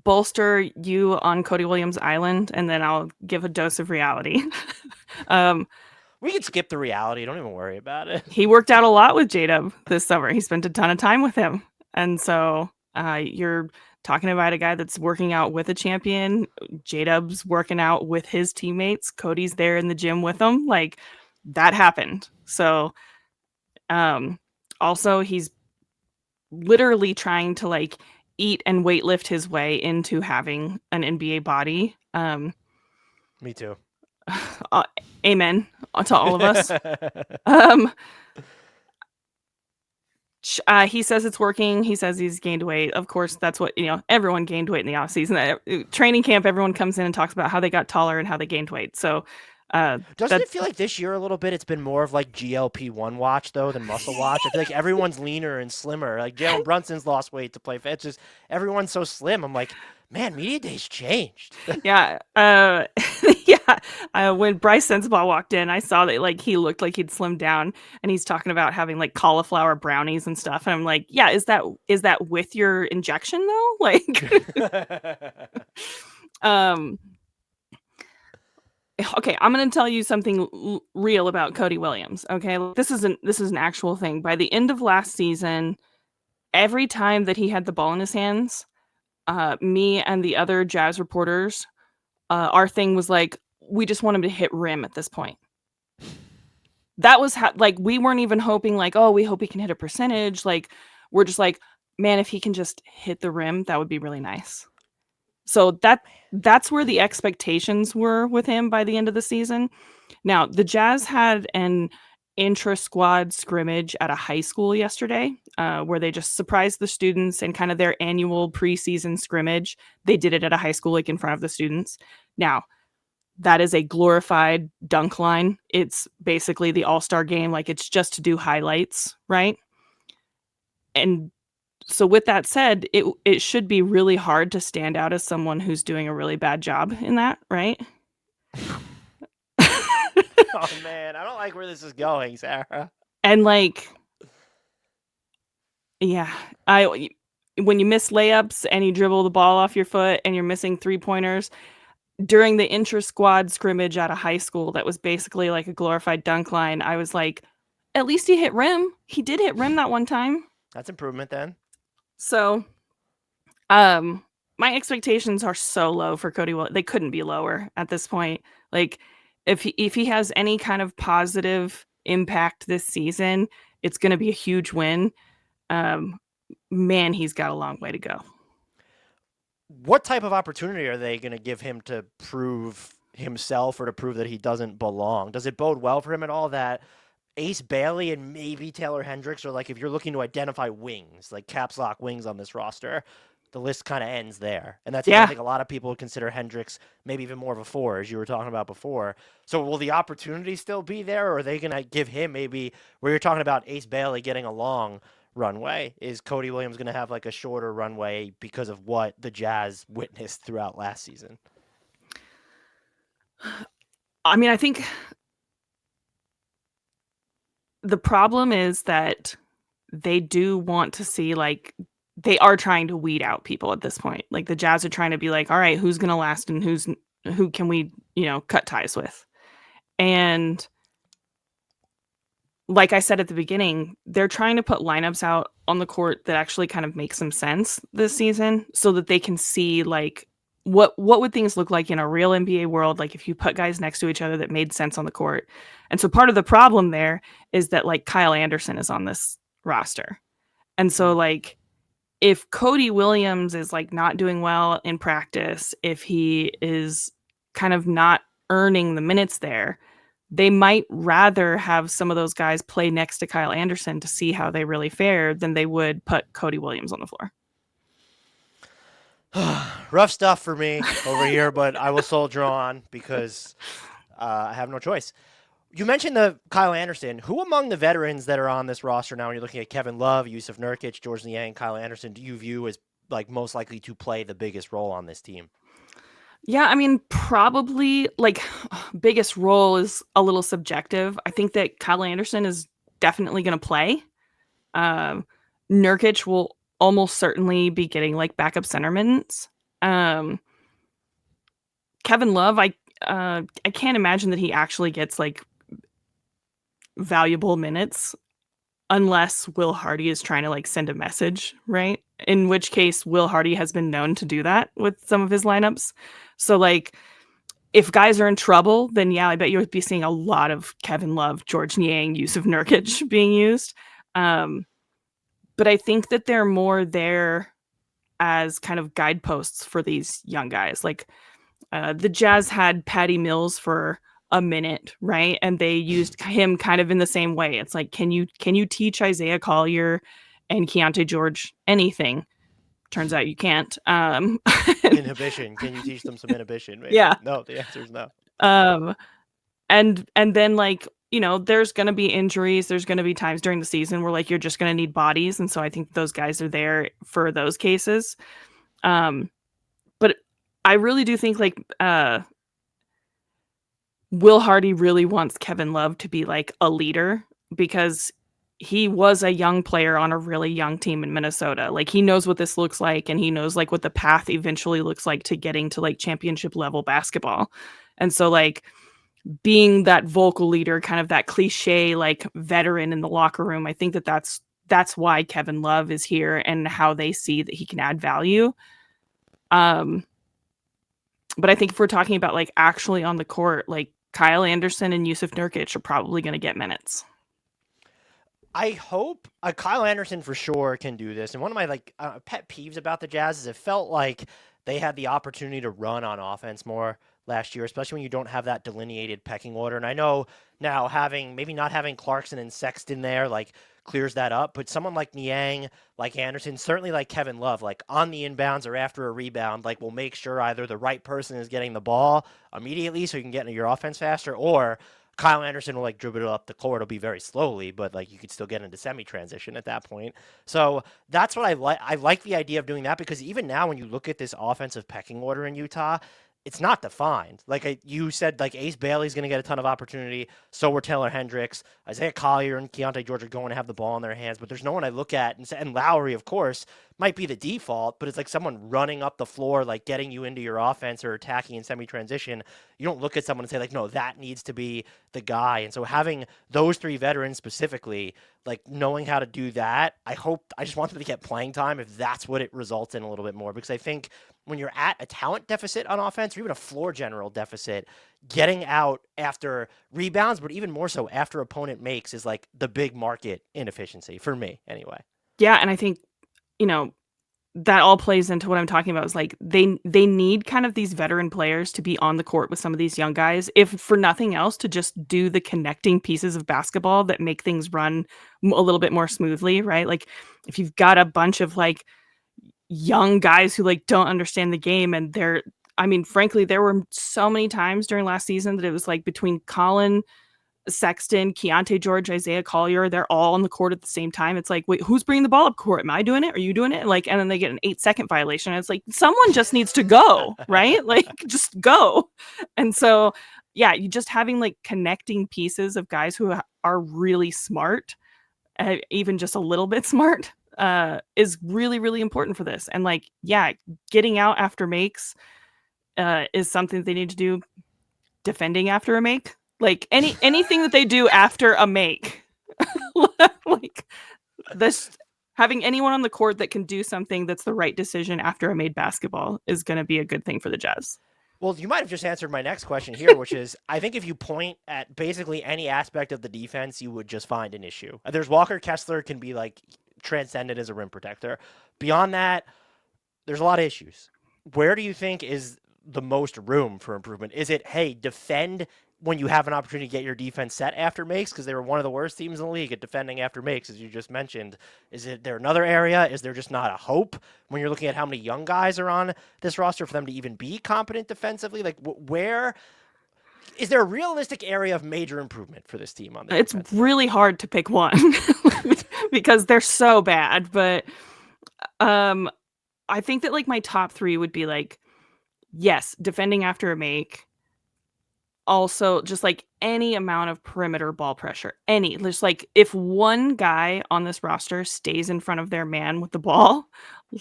Speaker 2: bolster you on Cody Williams Island, and then I'll give a dose of reality.
Speaker 1: We can skip the reality. Don't even worry about it.
Speaker 2: He worked out a lot with J-Dub this summer. He spent a ton of time with him. And so you're talking about a guy that's working out with a champion. J-Dub's working out with his teammates. Cody's there in the gym with him. Like, that happened. So also, he's literally trying to like eat and weightlift his way into having an NBA body.
Speaker 1: Me too.
Speaker 2: Amen to all of us. He says it's working. He says he's gained weight. Of course, that's what, everyone gained weight in the offseason. Training camp, everyone comes in and talks about how they got taller and how they gained weight. So
Speaker 1: doesn't it feel like this year a little bit it's been more of like GLP-1 watch though than muscle watch? I feel like everyone's leaner and slimmer. Like Jalen Brunson's lost weight to play. It's just everyone's so slim. I'm like, man, media day's changed.
Speaker 2: Yeah. Yeah. When Bryce Sensabaugh walked in, I saw that like he looked like he'd slimmed down, and he's talking about having like cauliflower brownies and stuff. And I'm like, yeah, is that with your injection though? Like, okay, I'm going to tell you something real about Cody Williams. Okay, this is an actual thing. By the end of last season, every time that he had the ball in his hands, me and the other Jazz reporters, our thing was like, we just want him to hit rim at this point. That was like, we weren't even hoping like, oh, we hope he can hit a percentage. Like, we're just like, man, if he can just hit the rim, that would be really nice. So that's where the expectations were with him by the end of the season. Now, the Jazz had an intra-squad scrimmage at a high school yesterday, where they just surprised the students and kind of their annual preseason scrimmage. They did it at a high school, like in front of the students. Now, that is a glorified dunk line. It's basically the all-star game. Like, it's just to do highlights, right? And so with that said, it should be really hard to stand out as someone who's doing a really bad job in that, right?
Speaker 1: Oh man, I don't like where this is going, Sarah.
Speaker 2: And like, yeah, when you miss layups and you dribble the ball off your foot and you're missing 3-pointers, during the intra-squad scrimmage at a high school that was basically like a glorified dunk line, I was like, at least he hit rim. He did hit rim that one time.
Speaker 1: That's improvement then.
Speaker 2: So, my expectations are so low for Cody. They couldn't be lower at this point. Like, if he has any kind of positive impact this season, it's going to be a huge win. Man, he's got a long way to go.
Speaker 1: What type of opportunity are they going to give him to prove himself or to prove that he doesn't belong? Does it bode well for him at all that Ace Bailey and maybe Taylor Hendricks are like, if you're looking to identify wings, like caps lock wings on this roster, the list kind of ends there. And that's, I think a lot of people consider Hendricks maybe even more of a 4, as you were talking about before. So will the opportunity still be there, or are they going to give him maybe where you're talking about Ace Bailey getting a long runway? Is Cody Williams going to have like a shorter runway because of what the Jazz witnessed throughout last season?
Speaker 2: I mean, I think the problem is that they do want to see, like, they are trying to weed out people at this point. Like, the Jazz are trying to be like, all right, who's going to last and who can we, cut ties with? And like I said at the beginning, they're trying to put lineups out on the court that actually kind of make some sense this season so that they can see, like, what would things look like in a real NBA world, like if you put guys next to each other that made sense on the court. And so part of the problem there is that, like, Kyle Anderson is on this roster. And so, like, if Cody Williams is, like, not doing well in practice, if he is kind of not earning the minutes there, they might rather have some of those guys play next to Kyle Anderson to see how they really fare than they would put Cody Williams on the floor.
Speaker 1: Rough stuff for me over here, but I will soldier on because I have no choice. You mentioned the Kyle Anderson. Who among the veterans that are on this roster now, when you're looking at Kevin Love, Yusuf Nurkic, George Niang, Kyle Anderson, do you view as, like, most likely to play the biggest role on this team?
Speaker 2: Yeah, I mean, probably, like, biggest role is a little subjective. I think that Kyle Anderson is definitely going to play. Nurkic will almost certainly be getting, like, backup center minutes. Kevin Love, I can't imagine that he actually gets, like, valuable minutes unless Will Hardy is trying to, like, send a message, right? In which case, Will Hardy has been known to do that with some of his lineups. So, like, if guys are in trouble, then yeah, I bet you would be seeing a lot of Kevin Love, George Niang, Yusuf Nurkic being used. But I think that they're more there as kind of guideposts for these young guys. Like, the Jazz had Patty Mills for a minute, right? And they used him kind of in the same way. It's like, can you teach Isaiah Collier and Keontae George anything? Turns out you can't.
Speaker 1: Inhibition. Can you teach them some inhibition? Maybe?
Speaker 2: Yeah.
Speaker 1: No, the answer is no.
Speaker 2: And then, like, there's going to be injuries. There's going to be times during the season where, like, you're just going to need bodies. And so I think those guys are there for those cases. But I really do think, like, Will Hardy really wants Kevin Love to be, like, a leader because he was a young player on a really young team in Minnesota. Like, he knows what this looks like, and he knows, like, what the path eventually looks like to getting to, like, championship level basketball. And so, like, being that vocal leader, kind of that cliche, like, veteran in the locker room, I think that that's why Kevin Love is here and how they see that he can add value. But I think if we're talking about, like, actually on the court, like, Kyle Anderson and Yusuf Nurkic are probably going to get minutes.
Speaker 1: I hope Kyle Anderson for sure can do this. And one of my, like, pet peeves about the Jazz is it felt like they had the opportunity to run on offense more last year, especially when you don't have that delineated pecking order. And I know now maybe not having Clarkson and Sexton there, like, clears that up. But someone like Niang, like Anderson, certainly like Kevin Love, like on the inbounds or after a rebound, like, will make sure either the right person is getting the ball immediately so you can get into your offense faster, or Kyle Anderson will, like, dribble it up the court. It'll be very slowly, but, like, you could still get into semi-transition at that point. So that's what I like. I like the idea of doing that because even now when you look at this offensive pecking order in Utah, it's not defined. Like you said, like Ace Bailey's going to get a ton of opportunity. So were Taylor Hendricks, Isaiah Collier, and Keontae George are going to have the ball in their hands. But there's no one I look at and say, and Lauri, of course, might be the default. But it's like someone running up the floor, like getting you into your offense or attacking in semi-transition. You don't look at someone and say like, no, that needs to be the guy. And so having those three veterans specifically, like knowing how to do that, I just want them to get playing time if that's what it results in a little bit more, because I think when you're at a talent deficit on offense or even a floor general deficit, getting out after rebounds, but even more so after opponent makes, is like the big market inefficiency for me anyway.
Speaker 2: Yeah, and I think, you know, that all plays into what I'm talking about, is like they need kind of these veteran players to be on the court with some of these young guys, if for nothing else, to just do the connecting pieces of basketball that make things run a little bit more smoothly, right? Like if you've got a bunch of like young guys who like don't understand the game, and frankly, there were so many times during last season that it was like between Colin Sexton, Keontae George, Isaiah Collier, they're all on the court at the same time. It's like, wait, who's bringing the ball up court? Am I doing it? Are you doing it? Like, and then they get an 8-second violation. And it's like, someone just needs to go, right? Like, just go. And so, yeah, you just having like connecting pieces of guys who are really smart, even just a little bit smart, is really, really important for this. And like, yeah, getting out after makes is something they need to do. Defending after a make, like anything that they do after a make, like this, having anyone on the court that can do something that's the right decision after a made basketball is going to be a good thing for the Jazz.
Speaker 1: Well, you might have just answered my next question here, which is, I think if you point at basically any aspect of the defense, you would just find an issue. There's Walker Kessler can be like transcendent as a rim protector. Beyond that, there's a lot of issues. Where do you think is the most room for improvement? Is it, hey, defend when you have an opportunity to get your defense set after makes, because they were one of the worst teams in the league at defending after makes, as you just mentioned? Is it there another area? Is there just not a hope when you're looking at how many young guys are on this roster for them to even be competent defensively? Like, where is there a realistic area of major improvement for this team on the
Speaker 2: It's
Speaker 1: defense?
Speaker 2: really hard to pick one because they're so bad, but I think that like my top three would be like, yes, defending after a make. Also, just like any amount of perimeter ball pressure. Just like if one guy on this roster stays in front of their man with the ball,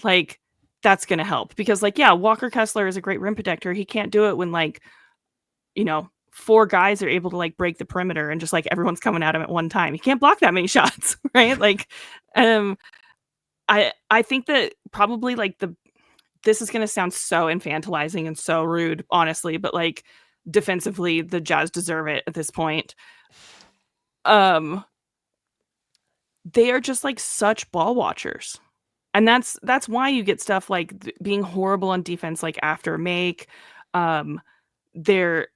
Speaker 2: like that's going to help. Because like, yeah, Walker Kessler is a great rim protector. He can't do it when like, you know, 4 guys are able to like break the perimeter and just like everyone's coming at him at one time. He can't block that many shots, right? Like, I think that probably like this is going to sound so infantilizing and so rude, honestly, but like defensively, the Jazz deserve it at this point. They are just like such ball watchers. And that's why you get stuff like being horrible on defense, like after make. They're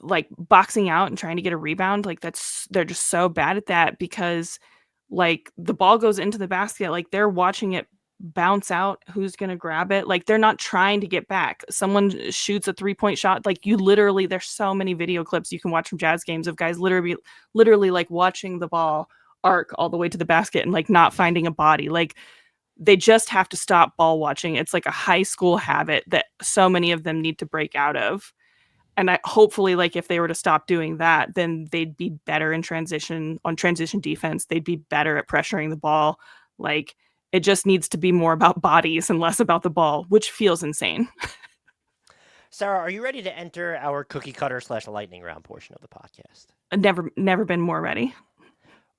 Speaker 2: like boxing out and trying to get a rebound. Like they're just so bad at that, because like the ball goes into the basket, like they're watching it bounce out, who's going to grab it. Like they're not trying to get back. Someone shoots a 3-point shot. Like there's so many video clips you can watch from Jazz games of guys literally like watching the ball arc all the way to the basket and like not finding a body. Like they just have to stop ball watching. It's like a high school habit that so many of them need to break out of. And hopefully, like if they were to stop doing that, then they'd be better in transition defense. They'd be better at pressuring the ball. Like it just needs to be more about bodies and less about the ball, which feels insane.
Speaker 1: Sarah, are you ready to enter our cookie cutter / lightning round portion of the podcast?
Speaker 2: Never been more ready.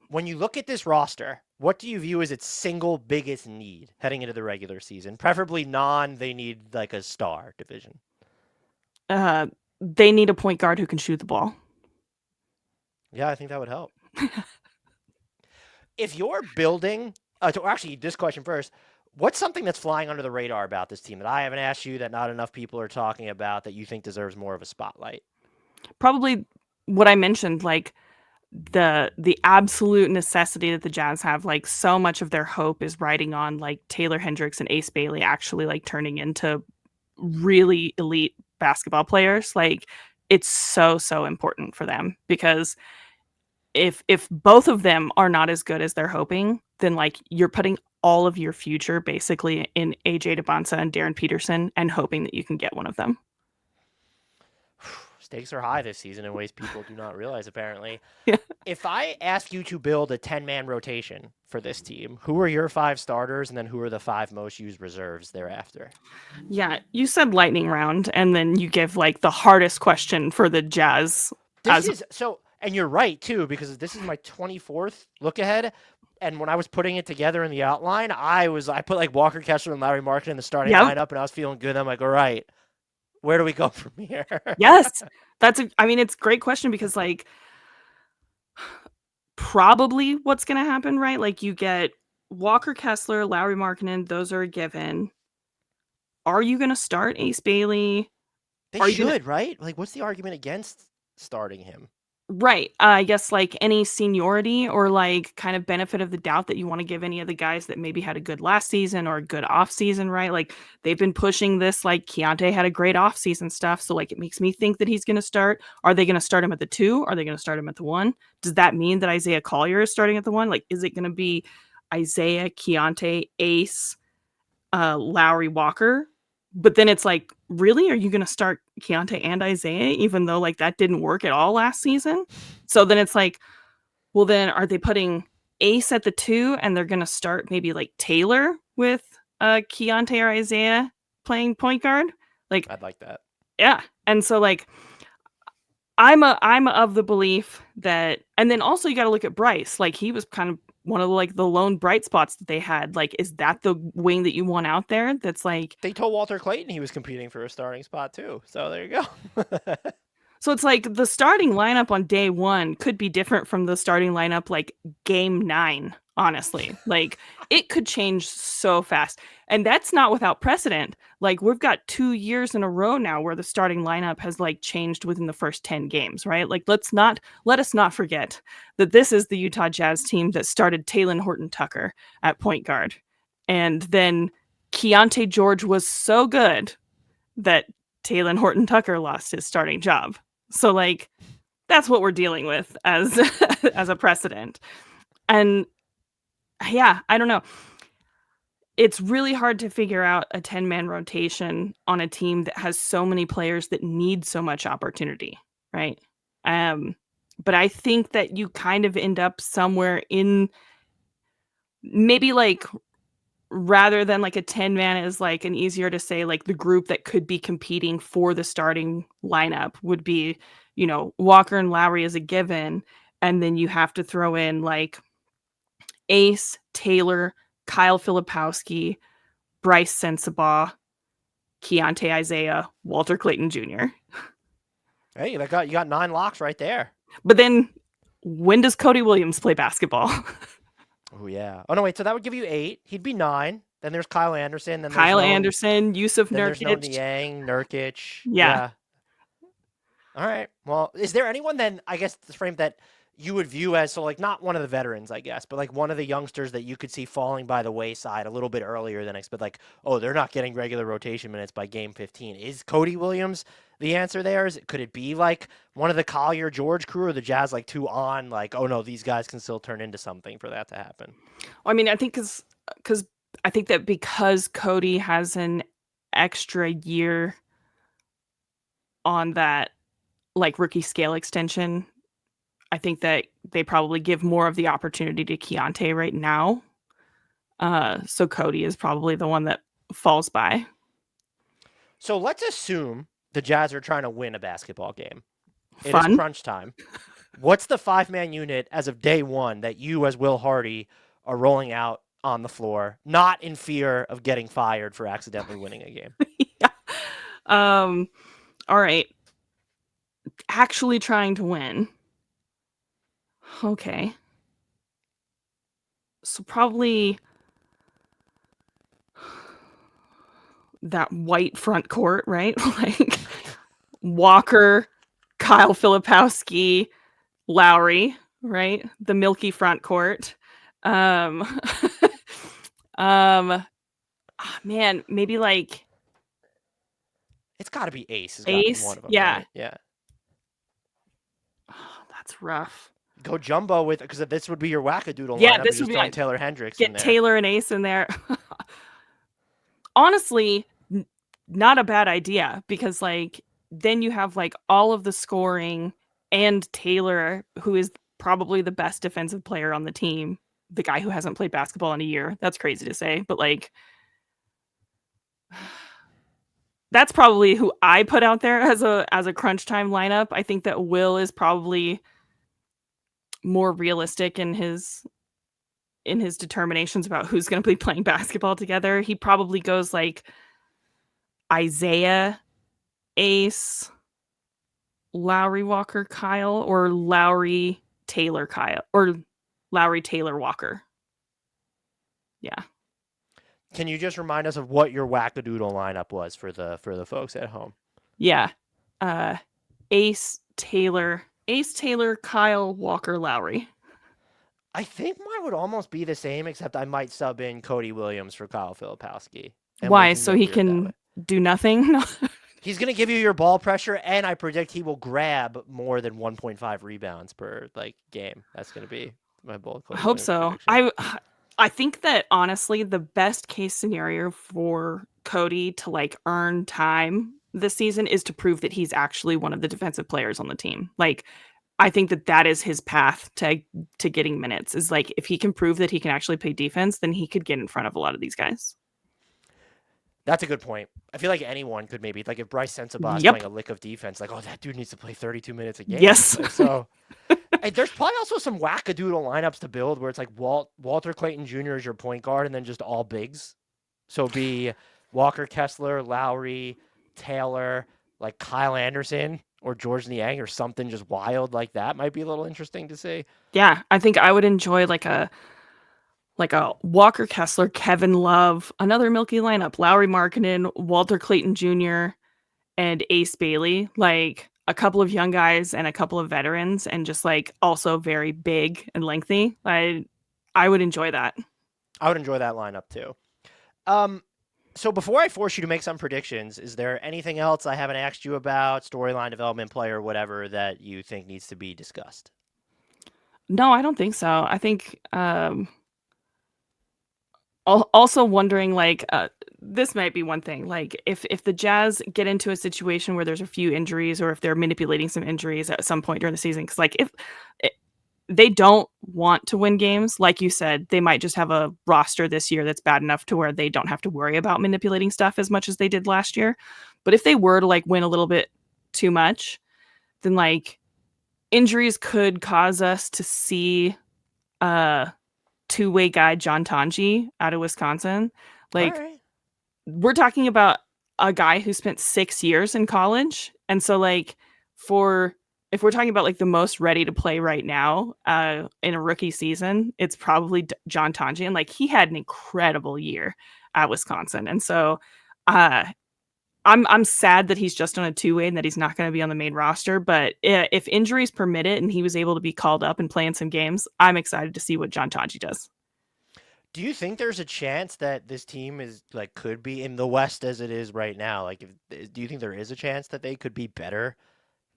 Speaker 1: When you look at this roster, what do you view as its single biggest need heading into the regular season? Preferably they need like a star division.
Speaker 2: They need a point guard who can shoot the ball.
Speaker 1: Yeah, I think that would help. If you're building, actually, this question first. What's something that's flying under the radar about this team that I haven't asked you, that not enough people are talking about, that you think deserves more of a spotlight?
Speaker 2: Probably what I mentioned, like the absolute necessity that the Jazz have. Like so much of their hope is riding on like Taylor Hendricks and Ace Bailey actually like turning into really elite basketball players. Like it's so important for them, because if both of them are not as good as they're hoping, then like you're putting all of your future basically in AJ Debonsa and Darren Peterson and hoping that you can get one of them.
Speaker 1: Stakes are high this season in ways people do not realize, apparently.
Speaker 2: Yeah.
Speaker 1: If I ask you to build a 10-man rotation for this team, who are your 5 starters, and then who are the 5 most used reserves thereafter?
Speaker 2: Yeah, you said lightning round, and then you give like the hardest question for the Jazz.
Speaker 1: And you're right too, because this is my 24th look ahead. And when I was putting it together in the outline, I put like Walker Kessler and Lauri Markkanen in the starting lineup, and I was feeling good. I'm like, all right, where do we go from here?
Speaker 2: Yes, it's a great question, because like probably what's going to happen, right? Like you get Walker Kessler, Lauri Markkanen, those are a given. Are you going to start Ace Bailey?
Speaker 1: They should, right? Like, what's the argument against starting him?
Speaker 2: Right. I guess like any seniority or like kind of benefit of the doubt that you want to give any of the guys that maybe had a good last season or a good off season, right? Like they've been pushing this, like Keontae had a great off season stuff. So like it makes me think that he's going to start. Are they going to start him at the 2? Are they going to start him at the 1? Does that mean that Isaiah Collier is starting at the 1? Like, is it going to be Isaiah, Keontae, Ace, Lauri, Walker? But then it's like, really? Are you going to start Keontae and Isaiah, even though like that didn't work at all last season? So then it's like, well, then are they putting Ace at the 2 and they're going to start maybe like Taylor with Keontae or Isaiah playing point guard? Like,
Speaker 1: I'd like that.
Speaker 2: Yeah. And so like, I'm of the belief that, and then also you got to look at Bryce. Like he was kind of one of like the lone bright spots that they had. Like, is that the wing that you want out there? That's like,
Speaker 1: they told Walter Clayton he was competing for a starting spot too. So there you go.
Speaker 2: So it's like the starting lineup on day 1 could be different from the starting lineup like game 9, honestly. Like it could change so fast. And that's not without precedent. Like we've got 2 years in a row now where the starting lineup has like changed within the first 10 games, right? Like let us not forget that this is the Utah Jazz team that started Talen Horton-Tucker at point guard. And then Keontae George was so good that Talen Horton-Tucker lost his starting job. So like that's what we're dealing with as as a precedent. And yeah, I don't know. It's really hard to figure out a 10-man rotation on a team that has so many players that need so much opportunity, right? But I think that you kind of end up somewhere in maybe like, rather than like a 10-man is like an easier to say, like the group that could be competing for the starting lineup would be, you know, Walker and Lauri as a given. And then you have to throw in like Ace, Taylor, Kyle Fililpwski, Bryce Sensabaugh, Keontae Isaiah, Walter Clayton Jr.
Speaker 1: Hey, you got 9 locks right there.
Speaker 2: But then when does Cody Williams play basketball?
Speaker 1: Oh, yeah. Oh, no, wait. So that would give you 8. He'd be 9. Then there's Kyle Anderson. Then
Speaker 2: Anderson, Yusuf Nurkic.
Speaker 1: There's no Niang, Nurkic.
Speaker 2: Yeah.
Speaker 1: All right. Well, is there anyone then, I guess, the frame that you would view as, so like not one of the veterans, I guess, but like one of the youngsters that you could see falling by the wayside a little bit earlier than expected, like, oh, they're not getting regular rotation minutes by game 15. Is Cody Williams the answer there? Could it be like one of the Collier George crew, or the Jazz like 2 on, like, oh no, these guys can still turn into something for that to happen?
Speaker 2: I mean, I think because I think that because Cody has an extra year on that like rookie scale extension, I think that they probably give more of the opportunity to Keontae right now. So Cody is probably the one that falls by.
Speaker 1: So let's assume the Jazz are trying to win a basketball game. It
Speaker 2: Fun.
Speaker 1: is crunch time. What's the 5-man unit as of day 1 that you, as Will Hardy, are rolling out on the floor, not in fear of getting fired for accidentally winning a game?
Speaker 2: Yeah. All right. Actually trying to win. Okay. So probably that white front court, right? Like Walker, Kyle Fililpwski, Lauri, right? The milky front court. Man, maybe like
Speaker 1: it's got to be Ace.
Speaker 2: Ace,
Speaker 1: one of them,
Speaker 2: yeah,
Speaker 1: right? Yeah.
Speaker 2: Oh, that's rough.
Speaker 1: Go jumbo with, because this would be your Wackadoodle
Speaker 2: Yeah,
Speaker 1: lineup.
Speaker 2: this would be
Speaker 1: like Taylor Hendricks.
Speaker 2: Get
Speaker 1: in there.
Speaker 2: Taylor and Ace in there. Honestly, not a bad idea, because like then you have like all of the scoring and Taylor, who is probably the best defensive player on the team, the guy who hasn't played basketball in a year. That's crazy to say, but like that's probably who I put out there as a crunch time lineup. I think that Will is probably more realistic in his determinations about who's going to be playing basketball together. He probably goes like Isaiah, Ace, Lauri, Walker, Kyle, or Lauri, Taylor, Kyle, or Lauri, Taylor, Walker. Yeah.
Speaker 1: Can you just remind us of what your Wackadoodle lineup was for the folks at home?
Speaker 2: Yeah. Ace, Taylor, Kyle, Walker, Lauri.
Speaker 1: I think mine would almost be the same, except I might sub in Cody Williams for Kyle Fililpwski.
Speaker 2: Why? So he can do nothing?
Speaker 1: He's going to give you your ball pressure, and I predict he will grab more than 1.5 rebounds per game. That's going to be my bold.
Speaker 2: I hope so. Prediction. I think that honestly, the best case scenario for Cody to like earn time this season is to prove that he's actually one of the defensive players on the team. Like, I think that is his path to getting minutes. Is like if he can prove that he can actually play defense, then he could get in front of a lot of these guys.
Speaker 1: That's a good point. I feel like anyone could maybe, like if Bryce Sensabaugh is playing a lick of defense, like, oh, that dude needs to play 32 minutes a game.
Speaker 2: Yes.
Speaker 1: Like, so there's probably also some wackadoodle lineups to build where it's like Walter Clayton Jr. is your point guard and then just all bigs. So be Walker Kessler, Lauri, Taylor, like Kyle Anderson or George Niang or something just wild like that might be a little interesting to see.
Speaker 2: Yeah, I think I would enjoy like a Walker Kessler, Kevin Love, another Milky lineup, Lauri Markkanen, Walter Clayton Jr., and Ace Bailey, like a couple of young guys and a couple of veterans, and just like also very big and lengthy. I would enjoy that.
Speaker 1: I would enjoy that lineup too. So before I force you to make some predictions, is there anything else I haven't asked you about, storyline development, player, whatever, that you think needs to be discussed?
Speaker 2: No, I don't think so. I think also wondering like this might be one thing, like if the Jazz get into a situation where there's a few injuries or if they're manipulating some injuries at some point during the season, because like if they don't want to win games, like you said, they might just have a roster this year that's bad enough to where they don't have to worry about manipulating stuff as much as they did last year. But if they were to like win a little bit too much, then like injuries could cause us to see two-way guy John Tonje out of Wisconsin. Like we're talking about a guy who spent 6 years in college. And so like if we're talking about like the most ready to play right now in a rookie season, it's probably John Tonje. And like he had an incredible year at Wisconsin. And so I'm sad that he's just on a two-way and that he's not going to be on the main roster. But if injuries permit it and he was able to be called up and play in some games, I'm excited to see what John Tonje does.
Speaker 1: Do you think there's a chance that this team is like could be in the West as it is right now? Like, do you think there is a chance that they could be better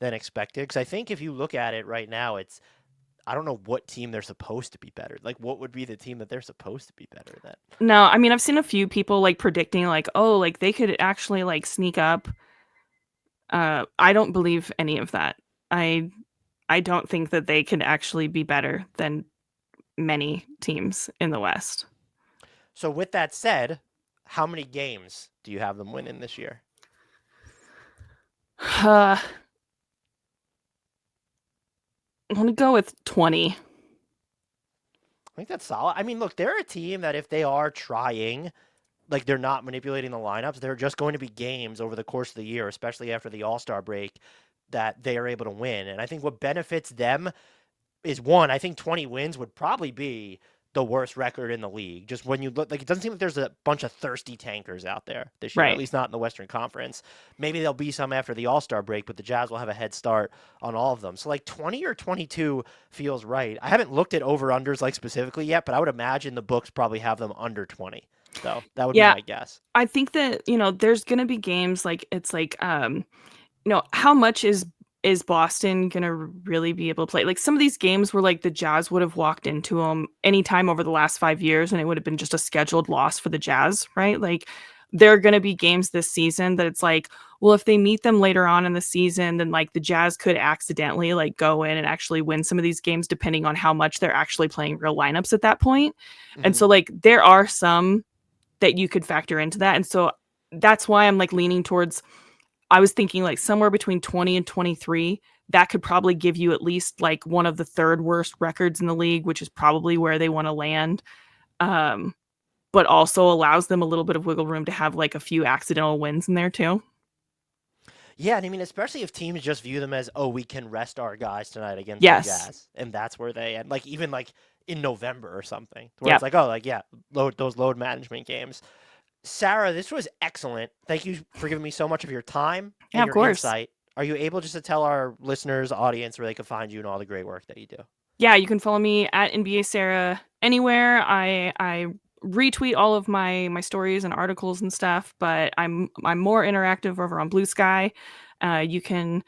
Speaker 1: than expected? Because I think if you look at it right now, I don't know what team they're supposed to be better. Like, what would be the team that they're supposed to be better than?
Speaker 2: No, I mean, I've seen a few people like predicting like, oh, like they could actually like sneak up. I don't believe any of that. I don't think that they could actually be better than many teams in the West.
Speaker 1: So with that said, how many games do you have them winning this year?
Speaker 2: I'm going to go with 20.
Speaker 1: I think that's solid. I mean, look, they're a team that if they are trying, like they're not manipulating the lineups, they're just going to be games over the course of the year, especially after the All-Star break, that they are able to win. And I think what benefits them is, one, I think 20 wins would probably be the worst record in the league. Just when you look, like, it doesn't seem like there's a bunch of thirsty tankers out there this year,
Speaker 2: right.
Speaker 1: At least not in the Western Conference. Maybe there'll be some after the All-Star break, but the Jazz will have a head start on all of them. So like 20 or 22 feels right. I haven't looked at over-unders like specifically yet, but I would imagine the books probably have them under 20. So that would be my guess.
Speaker 2: I think that, there's going to be games like, it's like, how much is Boston going to really be able to play? Like some of these games where like the Jazz would have walked into them anytime over the last 5 years and it would have been just a scheduled loss for the Jazz, right? Like there are going to be games this season that it's like, well, if they meet them later on in the season, then like the Jazz could accidentally like go in and actually win some of these games depending on how much they're actually playing real lineups at that point. And so like there are some that you could factor into that. And so that's why I'm like leaning towards, I was thinking like somewhere between 20 and 23. That could probably give you at least like one of the third worst records in the league, which is probably where they want to land. But also allows them a little bit of wiggle room to have like a few accidental wins in there too.
Speaker 1: Yeah, and I mean, especially if teams just view them as, oh, we can rest our guys tonight against the Jazz, and that's where they end. Like even like in November or something, where it's like, oh, like those load management games. Sarah, this was excellent. Thank you for giving me so much of your time and your insight. Are you able just to tell our listeners, audience, where they can find you and all the great work that you do?
Speaker 2: Yeah, you can follow me at NBA Sarah anywhere. I retweet all of my stories and articles and stuff, but I'm more interactive over on Blue Sky. You can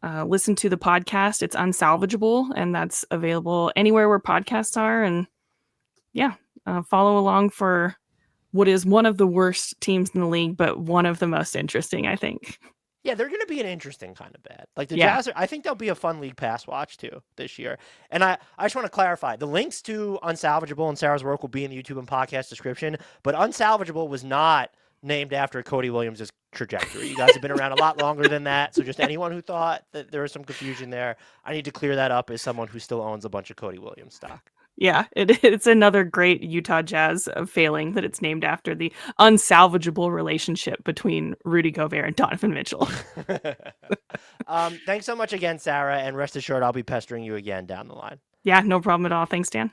Speaker 2: listen to the podcast. It's Unsalvageable, and that's available anywhere where podcasts are. And yeah, follow along for what is one of the worst teams in the league, but one of the most interesting, I think.
Speaker 1: Yeah, they're going to be an interesting kind of bad. Like the Jazz, I think they'll be a fun league pass watch too this year. And I just want to clarify, the links to Unsalvageable and Sarah's work will be in the YouTube and podcast description, but Unsalvageable was not named after Cody Williams' trajectory. You guys have been around a lot longer than that, so just anyone who thought that there was some confusion there, I need to clear that up as someone who still owns a bunch of Cody Williams stock.
Speaker 2: Yeah, it's another great Utah Jazz failing that it's named after the unsalvageable relationship between Rudy Gobert and Donovan Mitchell.
Speaker 1: Thanks so much again, Sarah, and rest assured I'll be pestering you again down the line.
Speaker 2: Yeah, no problem at all. Thanks, Dan.